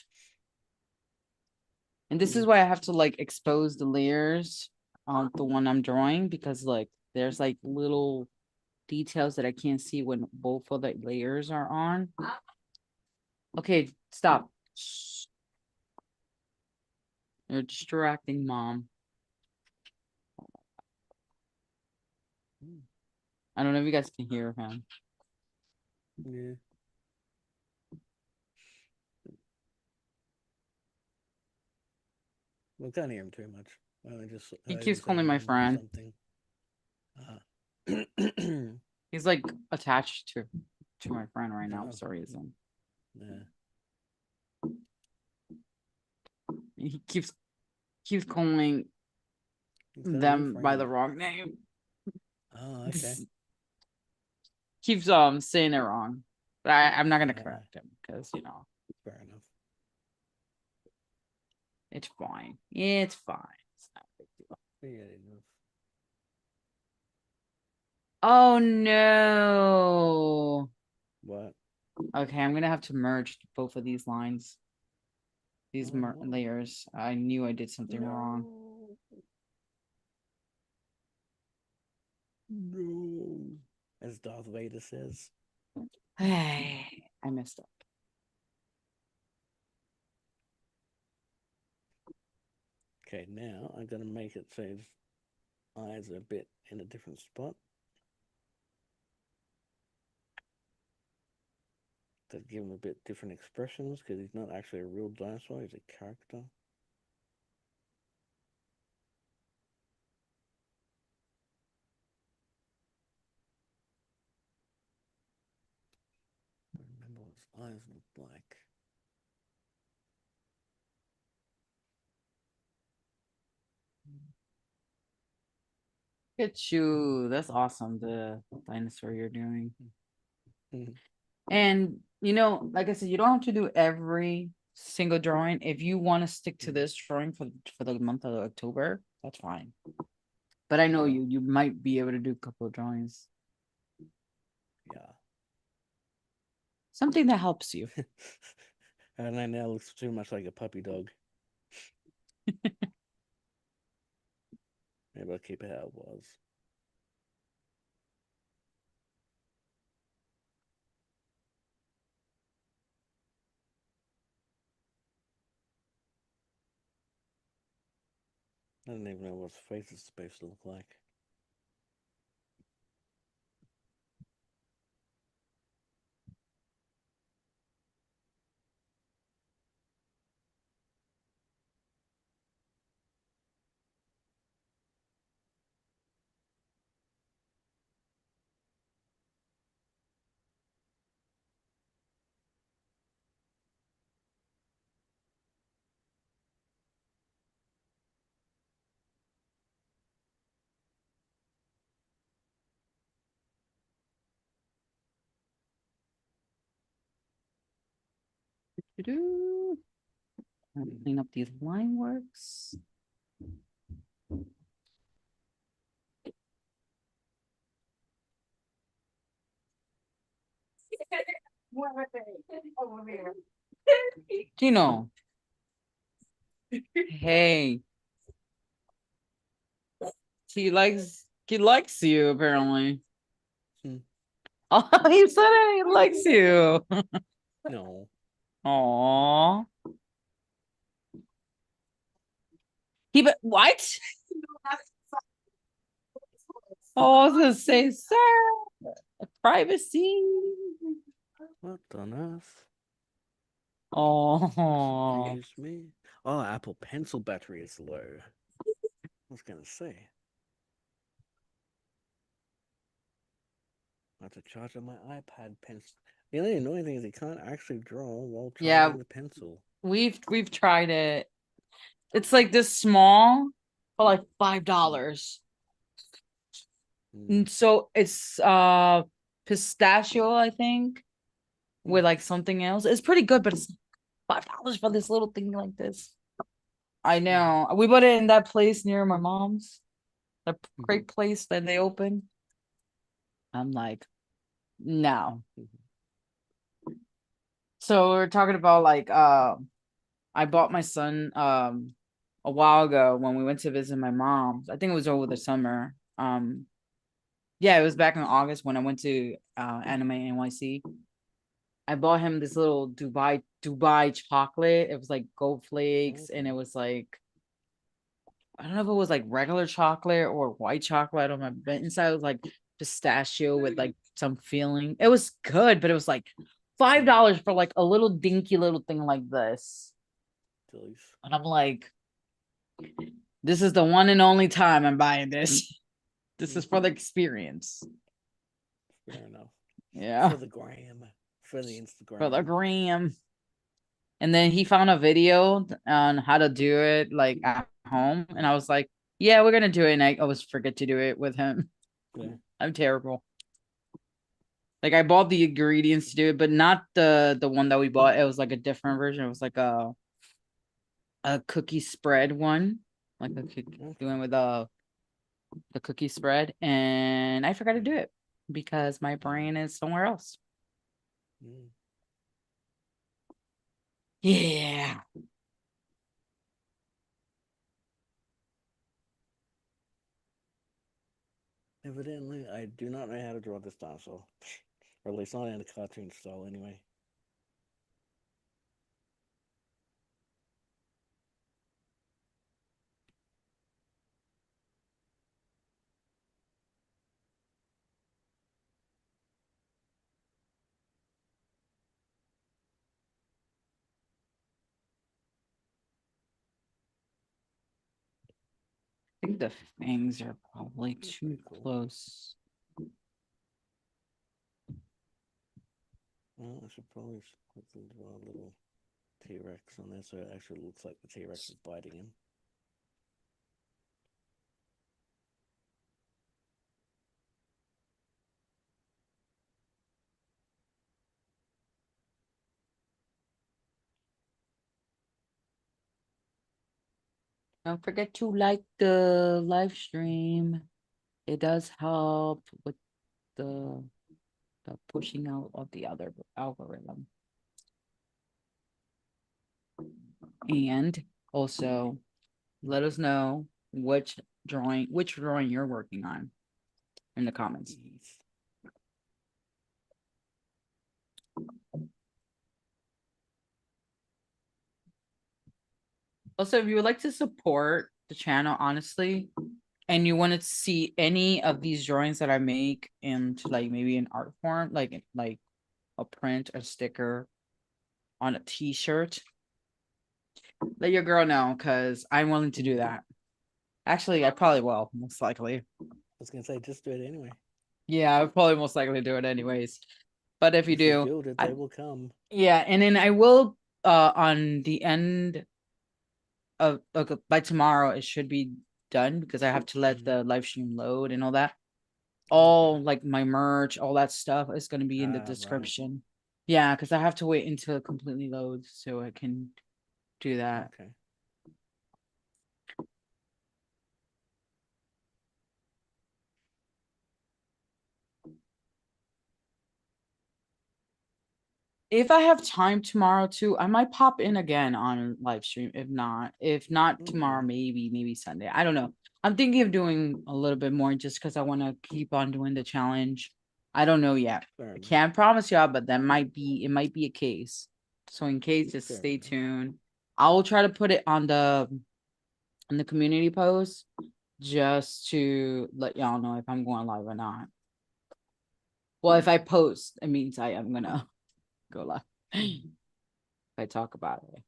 And this is why I have to like expose the layers on the one I'm drawing, because like there's like little details that I can't see when both of the layers are on. Okay, stop. Shh. You're distracting mom. I don't know if you guys can hear him. Yeah. We can't hear him too much. I just He heard him keeps say calling my mom or friend. something. He's like attached to my friend right now Oh, for some reason. yeah. He keeps calling He's got a new them by the friend. wrong name. Oh, okay. Keeps saying it wrong. But I'm not gonna correct him because you know Fair enough. it's fine. It's fine. It's not a big deal. Fair enough. Oh no. What? Okay, I'm gonna have to merge both of these lines. These Oh, no. layers. I knew I did something wrong. No. As Darth Vader says. Hey, I messed up. Okay, now I'm gonna make it so his eyes are a bit in a different spot. To give him a bit different expressions, because he's not actually a real dinosaur, he's a character. I remember what his eyes looked like. Get you. That's awesome. The dinosaur you're doing. And you know, like I said, you don't have to do every single drawing. If you want to stick to this drawing for the month of October, that's fine. But I know you might be able to do a couple of drawings. Yeah. Something that helps you. And I now looks too much like a puppy dog. Maybe I'll keep it how it was. I don't even know what his face is supposed to look like. Do-do. Clean up these line works. Over there. Gino. Hey. He likes you apparently. Hmm. Oh, he said it, he likes you. No. Aww. But what? Oh, I was gonna say, sir, privacy. What on earth? Oh, Excuse me. Oh, Apple Pencil battery is low. I was gonna say. I have to charge on my iPad pencil. The only annoying thing is you can't actually draw while yeah. charging the pencil. We've tried it. It's like this small for like $5. And so it's pistachio, I think, with like something else. It's pretty good, but it's $5 for this little thing like this. I know. We bought it in that place near my mom's, the great place that they opened. I'm like, no. So we're talking about like I bought my son a while ago when we went to visit my mom. I think it was over the summer. Yeah, it was back in August when I went to Anime NYC. I bought him this little Dubai chocolate. It was like gold flakes, and it was like, I don't know if it was like regular chocolate or white chocolate. I don't know. But inside it was like pistachio with like some feeling. It was good, but it was like $5 for like a little dinky little thing like this. And I'm like, this is the one and only time I'm buying this. This is for the experience. Fair enough. Yeah. For the gram. For the Instagram. For the gram. And then he found a video on how to do it like at home. And I was like, yeah, we're gonna do it. And I always forget to do it with him. Yeah. I'm terrible. Like I bought the ingredients to do it, but not the one that we bought. It was like a different version. It was like a cookie spread one. Like a doing with the cookie spread. And I forgot to do it because my brain is somewhere else. Yeah. Evidently, I do not know how to draw this dinosaur. Or at least not in a cartoon style, anyway. I think the fangs are probably too close. Well, I should probably quickly draw a little T-Rex on there so it actually looks like the T-Rex is biting him. Don't forget to like the live stream. It does help with the pushing out of the other algorithm. And also let us know which drawing you're working on in the comments. Also, if you would like to support the channel, honestly, and you wanted to see any of these drawings that I make into like maybe an art form, like a print, a sticker on a t-shirt, let your girl know because I'm willing to do that. Actually, I probably will, most likely. I was gonna say, just do it anyway. Yeah, I would probably most likely do it anyways. But if you do, build it, they will come. Yeah, and then I will on the end of by tomorrow it should be done because I have to let the live stream load and all that. All like my merch, all that stuff is going to be in the description. Right. Yeah, because I have to wait until it completely loads so I can do that. Okay. If I have time tomorrow too, I might pop in again on live stream. If not tomorrow, maybe Sunday. I don't know. I'm thinking of doing a little bit more just because I want to keep on doing the challenge. I don't know yet. Fair I enough. can't promise y'all, but it might be a case. So in case, just Fair stay enough. tuned. I will try to put it on the community post just to let y'all know if I'm going live or not. Well, if I post, it means I am gonna go live. If I talk about it.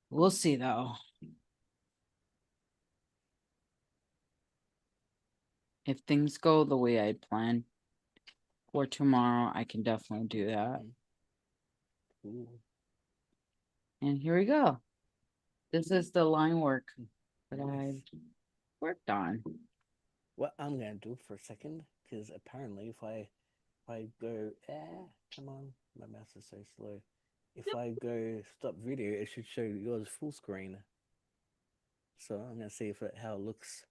We'll see though. If things go the way I planned for tomorrow, I can definitely do that. Ooh. And here we go. This is the line work that I worked on. What I'm gonna do for a second, because apparently if I go, come on, my mouse is so slow. If I go stop video, it should show yours full screen. So I'm gonna see how it looks.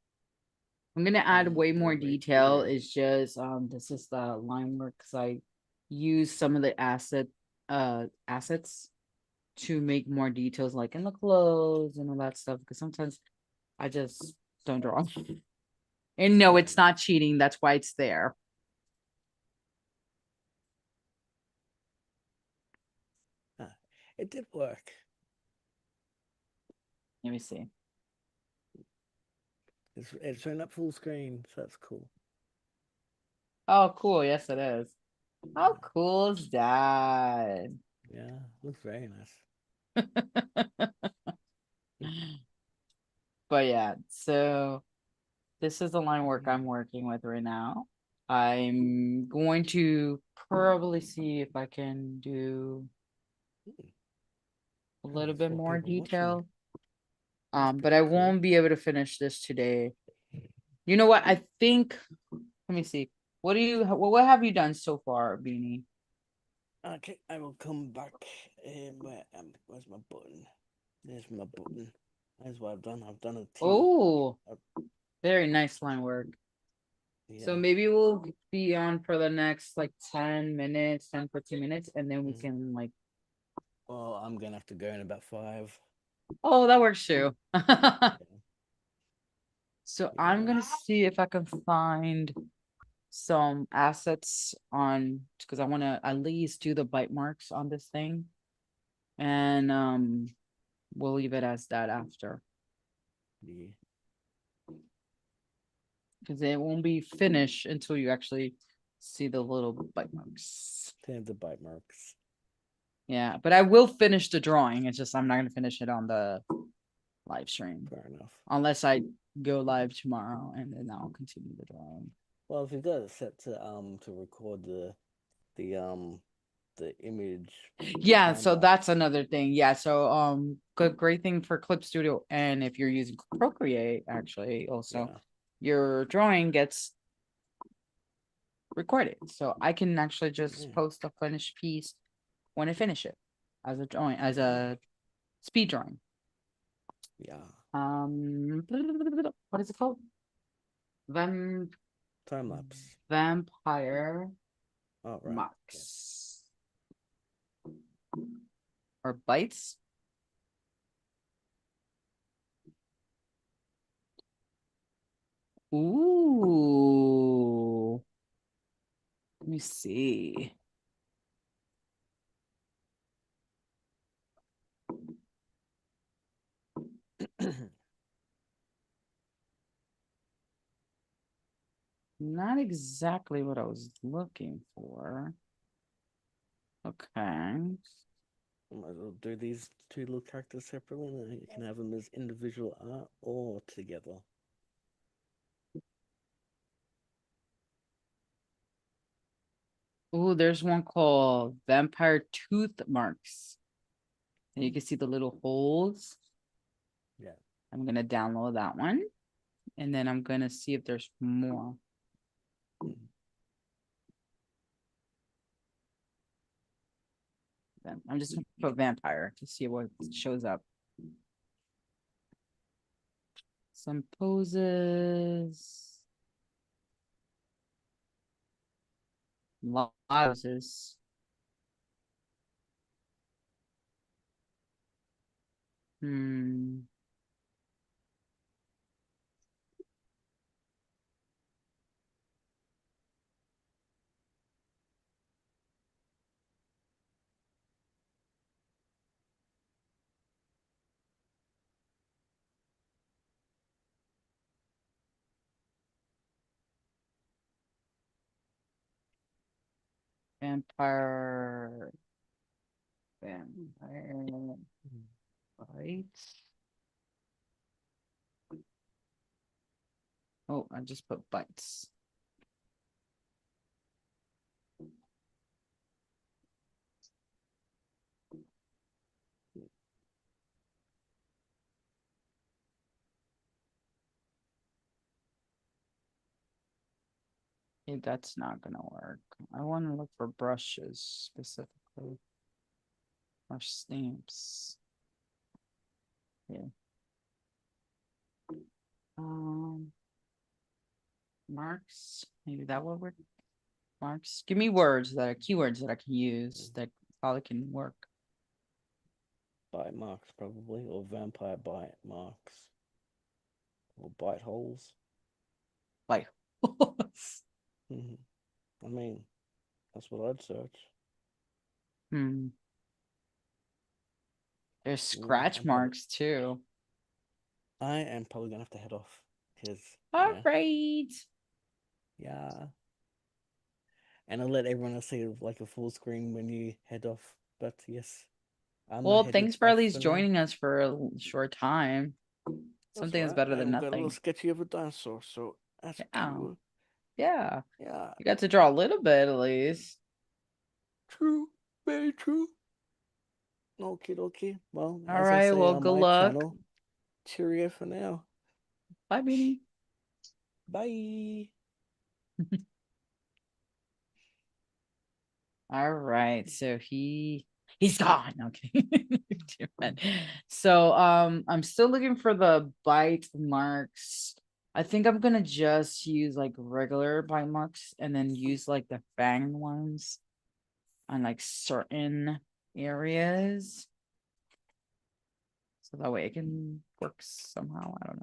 I'm gonna add way more the detail. video. It's just this is the line work because I use some of the assets to make more details like in the clothes and all that stuff because sometimes I just don't draw. And no, it's not cheating. That's why it's there. It did work. Let me see. It's showing up full screen, so that's cool. Oh, cool. Yes, it is. How cool is that? Yeah, looks very nice. But yeah, so this is the line work I'm working with right now. I'm going to probably see if I can do a little There's bit 4 more people detail. watching. But I won't be able to finish this today. You know what? I think, let me see. What have you done so far, Beanie? Okay, I will come back. Where's my button? There's my button. That's what I've done. I've done a T. Oh, very nice line work. Yeah. So maybe we'll be on for the next like 10 minutes, 10, 15 minutes, and then we can like. Well, I'm gonna have to go in about 5. Oh, that works too. Yeah. So I'm gonna see if I can find some assets on because I want to at least do the bite marks on this thing, and we'll leave it as that after Yeah. because it won't be finished until you actually see the little bite marks. The bite marks. Yeah, but I will finish the drawing. It's just I'm not gonna finish it on the live stream. Fair enough. Unless I go live tomorrow and then I'll continue the drawing. Well, if you've got it set to record the image. Yeah, so time-lapse. that's another thing. Yeah, so great thing for Clip Studio, and if you're using Procreate, actually, also your drawing gets recorded. So I can actually just post a finished piece when I finish it as a drawing, as a speed drawing. Yeah. What is it called? Time-lapse. Vampire Oh, right. Max. Or bites. Ooh. Let me see. Not exactly what I was looking for. Okay. Might as well do these 2 little characters separately, and then you can have them as individual art or together. Ooh, there's one called Vampire Tooth Marks. And you can see the little holes. Yeah. I'm gonna download that one. And then I'm gonna see if there's more. Then I'm just gonna put vampire to see what shows up. Some poses. Poses. Hmm. Vampire. Vampire. Bites. Oh, I just put bites. Okay, that's not gonna work. I want to look for brushes specifically. Or stamps. Yeah. Marks. Maybe that will work. Marks. Give me words that are keywords that I can use that probably can work. Bite marks, probably, or vampire bite marks, or bite holes. Like I mean, that's what I'd search. There's scratch marks too. I am probably gonna have to head off. Cause All right. yeah. And I'll let everyone else see like a full screen when you head off. But yes, Well, thanks for at least joining us for a short time. Something is better than nothing. Got a nothing. little sketchy of a dinosaur, so that's cool. Yeah. Yeah. You got to draw a little bit at least. True. Very true. Okie dokie. Well, All as I right. say Well, on good my luck. channel, cheerio for now. Bye, Beanie. Bye. All right. So he's gone. Okay. So I'm still looking for the bite marks. I think I'm gonna just use like regular bite marks and then use like the fang ones on like certain areas. So that way it can work somehow. I don't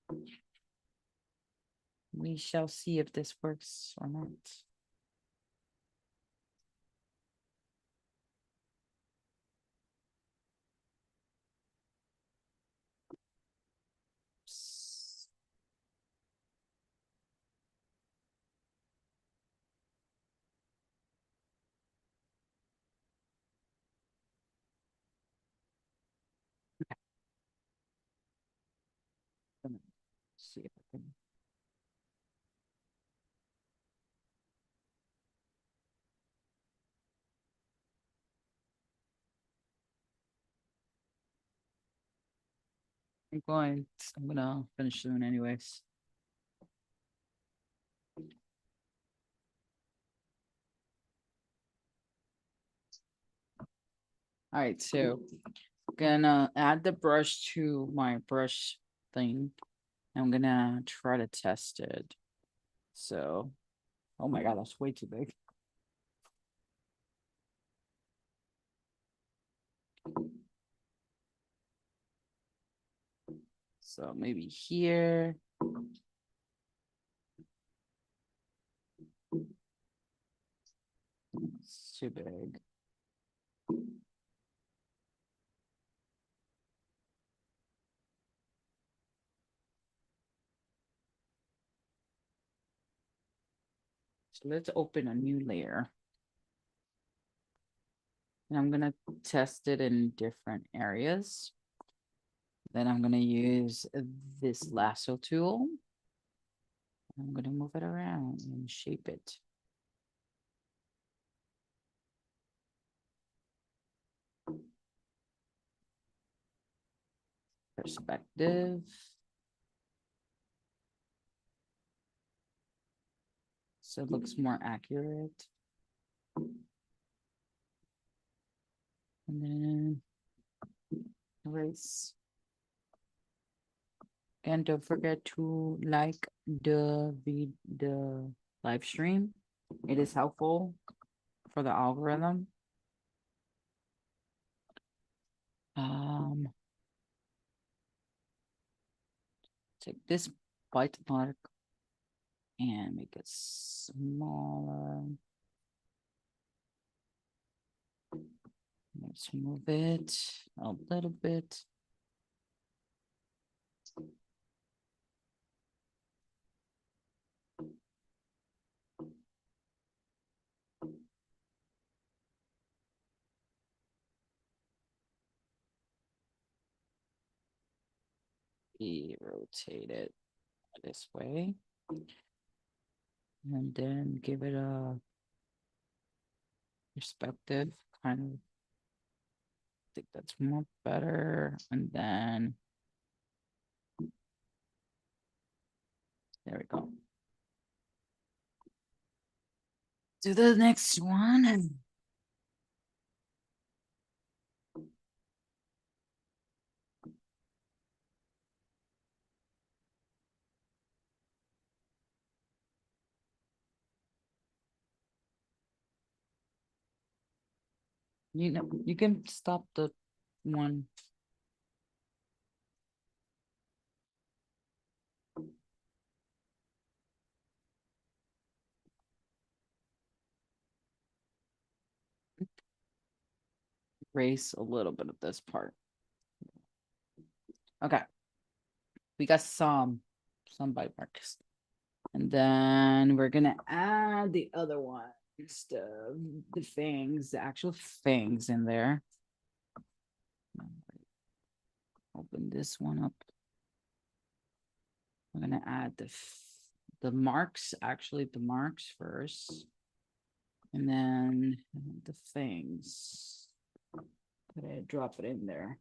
know. We shall see if this works or not. See if I can. I'm gonna finish soon anyways. All right, so gonna add the brush to my brush thing. I'm gonna try to test it. So, oh my god, that's way too big. So maybe here. It's too big. So let's open a new layer. And I'm gonna test it in different areas. Then I'm gonna use this lasso tool. I'm gonna move it around and shape it. Perspective. So it looks more accurate. And then erase. And don't forget to like the live stream. It is helpful for the algorithm. Take this bite mark and make it smaller. Let's move it a little bit. Rotate it this way. And then give it a perspective, kind of. I think that's more better. And then there we go. Do the next one. You know, you can stop the one. Erase a little bit of this part. Okay. We got some bite marks. And then we're gonna add the other one. The fangs, the actual fangs in there. Open this one up. I'm gonna add the marks, actually the marks first. And then the fangs. Drop it in there.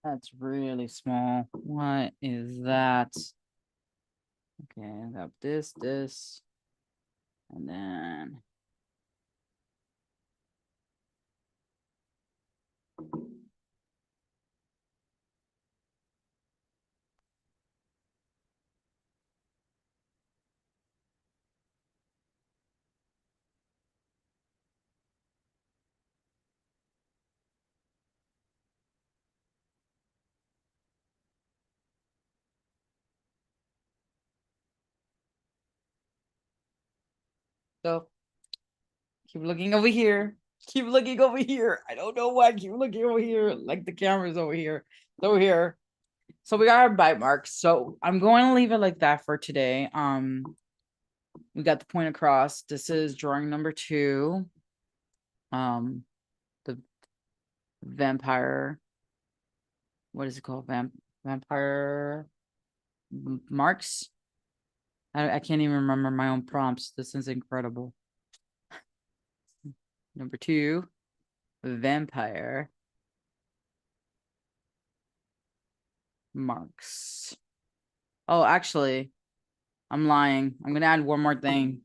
That's really small. What is that? Okay, I got this, and then so keep looking over here. Keep looking over here. I don't know why. Keep looking over here. Like the camera's over here. It's over here. So we got our bite marks. So I'm going to leave it like that for today. We got the point across. This is drawing number 2. The vampire. What is it called? Vampire marks. I can't even remember my own prompts. This is incredible. Number 2, vampire marks. Oh, actually, I'm lying. I'm gonna add one more thing.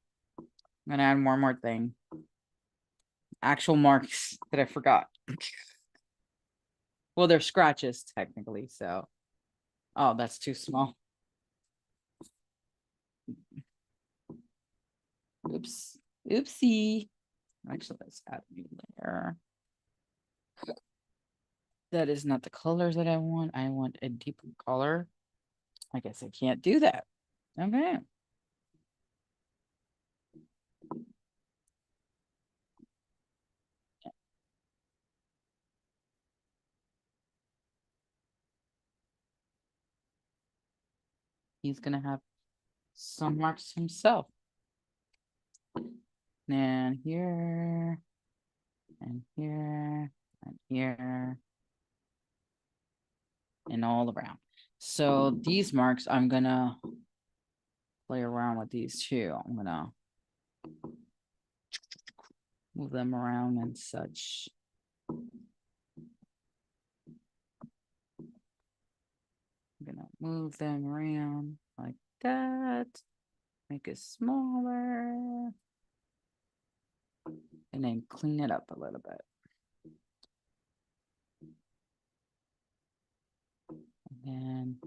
Actual marks that I forgot. Well, they're scratches technically, so. Oh, that's too small. Oops. Oopsie. Actually, let's add a new layer. That is not the colors that I want. I want a deeper color. I guess I can't do that. Okay. He's gonna have some marks himself. And here, and here, and here, and all around. So these marks, I'm gonna play around with these too. I'm gonna move them around and such. I'm gonna move them around like that. Make it smaller. And then clean it up a little bit. And then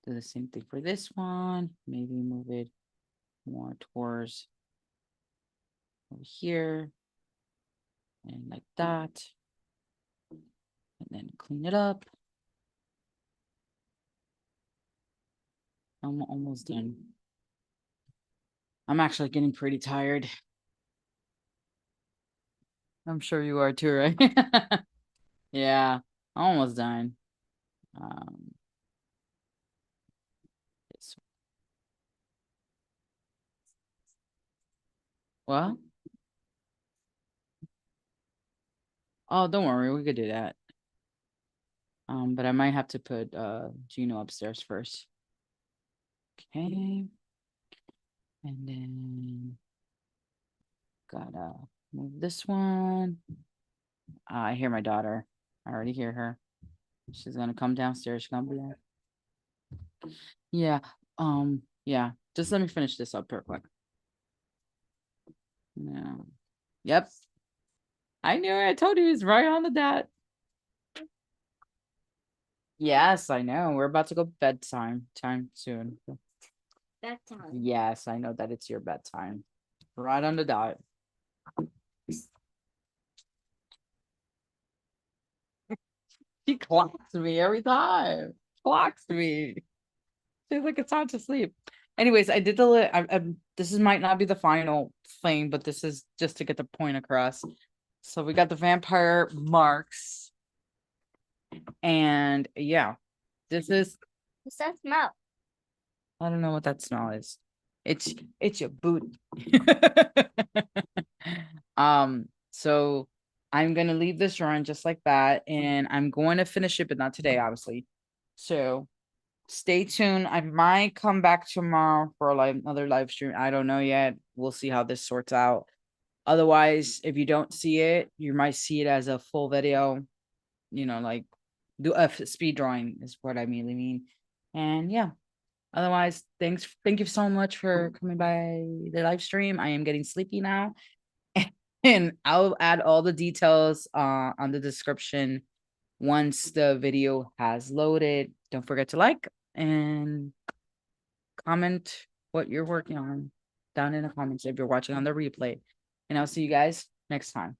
do the same thing for this one. Maybe move it more towards over here. And like that. And then clean it up. I'm almost done. I'm actually getting pretty tired. I'm sure you are too, right? Yeah, almost done. This what? Oh, don't worry, we could do that. But I might have to put Gino upstairs first. Okay. And then gotta move this one. I hear my daughter. I already hear her. She's gonna come downstairs. She's gonna be there. Yeah. Yeah. Just let me finish this up real quick. Yeah. Yep. I knew it. I told you he's right on the dot. Yes, I know. We're about to go bedtime time soon. Bedtime. Yes, I know that it's your bedtime. Right on the dot. She clocks me every time. Clocks me. She's like, it's time to sleep. Anyways, I did this might not be the final thing, but this is just to get the point across. So we got the vampire marks. And yeah, this is, What's that smell? I don't know what that smell is. It's your booty. So I'm gonna leave this run just like that, and I'm going to finish it, but not today, obviously. So stay tuned. I might come back tomorrow for like another live stream. I don't know yet. We'll see how this sorts out. Otherwise, if you don't see it, you might see it as a full video. You know, like do a speed drawing is what I mainly mean. And yeah. Otherwise, thank you so much for coming by the live stream. I am getting sleepy now. And I'll add all the details on the description once the video has loaded. Don't forget to like and comment what you're working on down in the comments if you're watching on the replay. And I'll see you guys next time.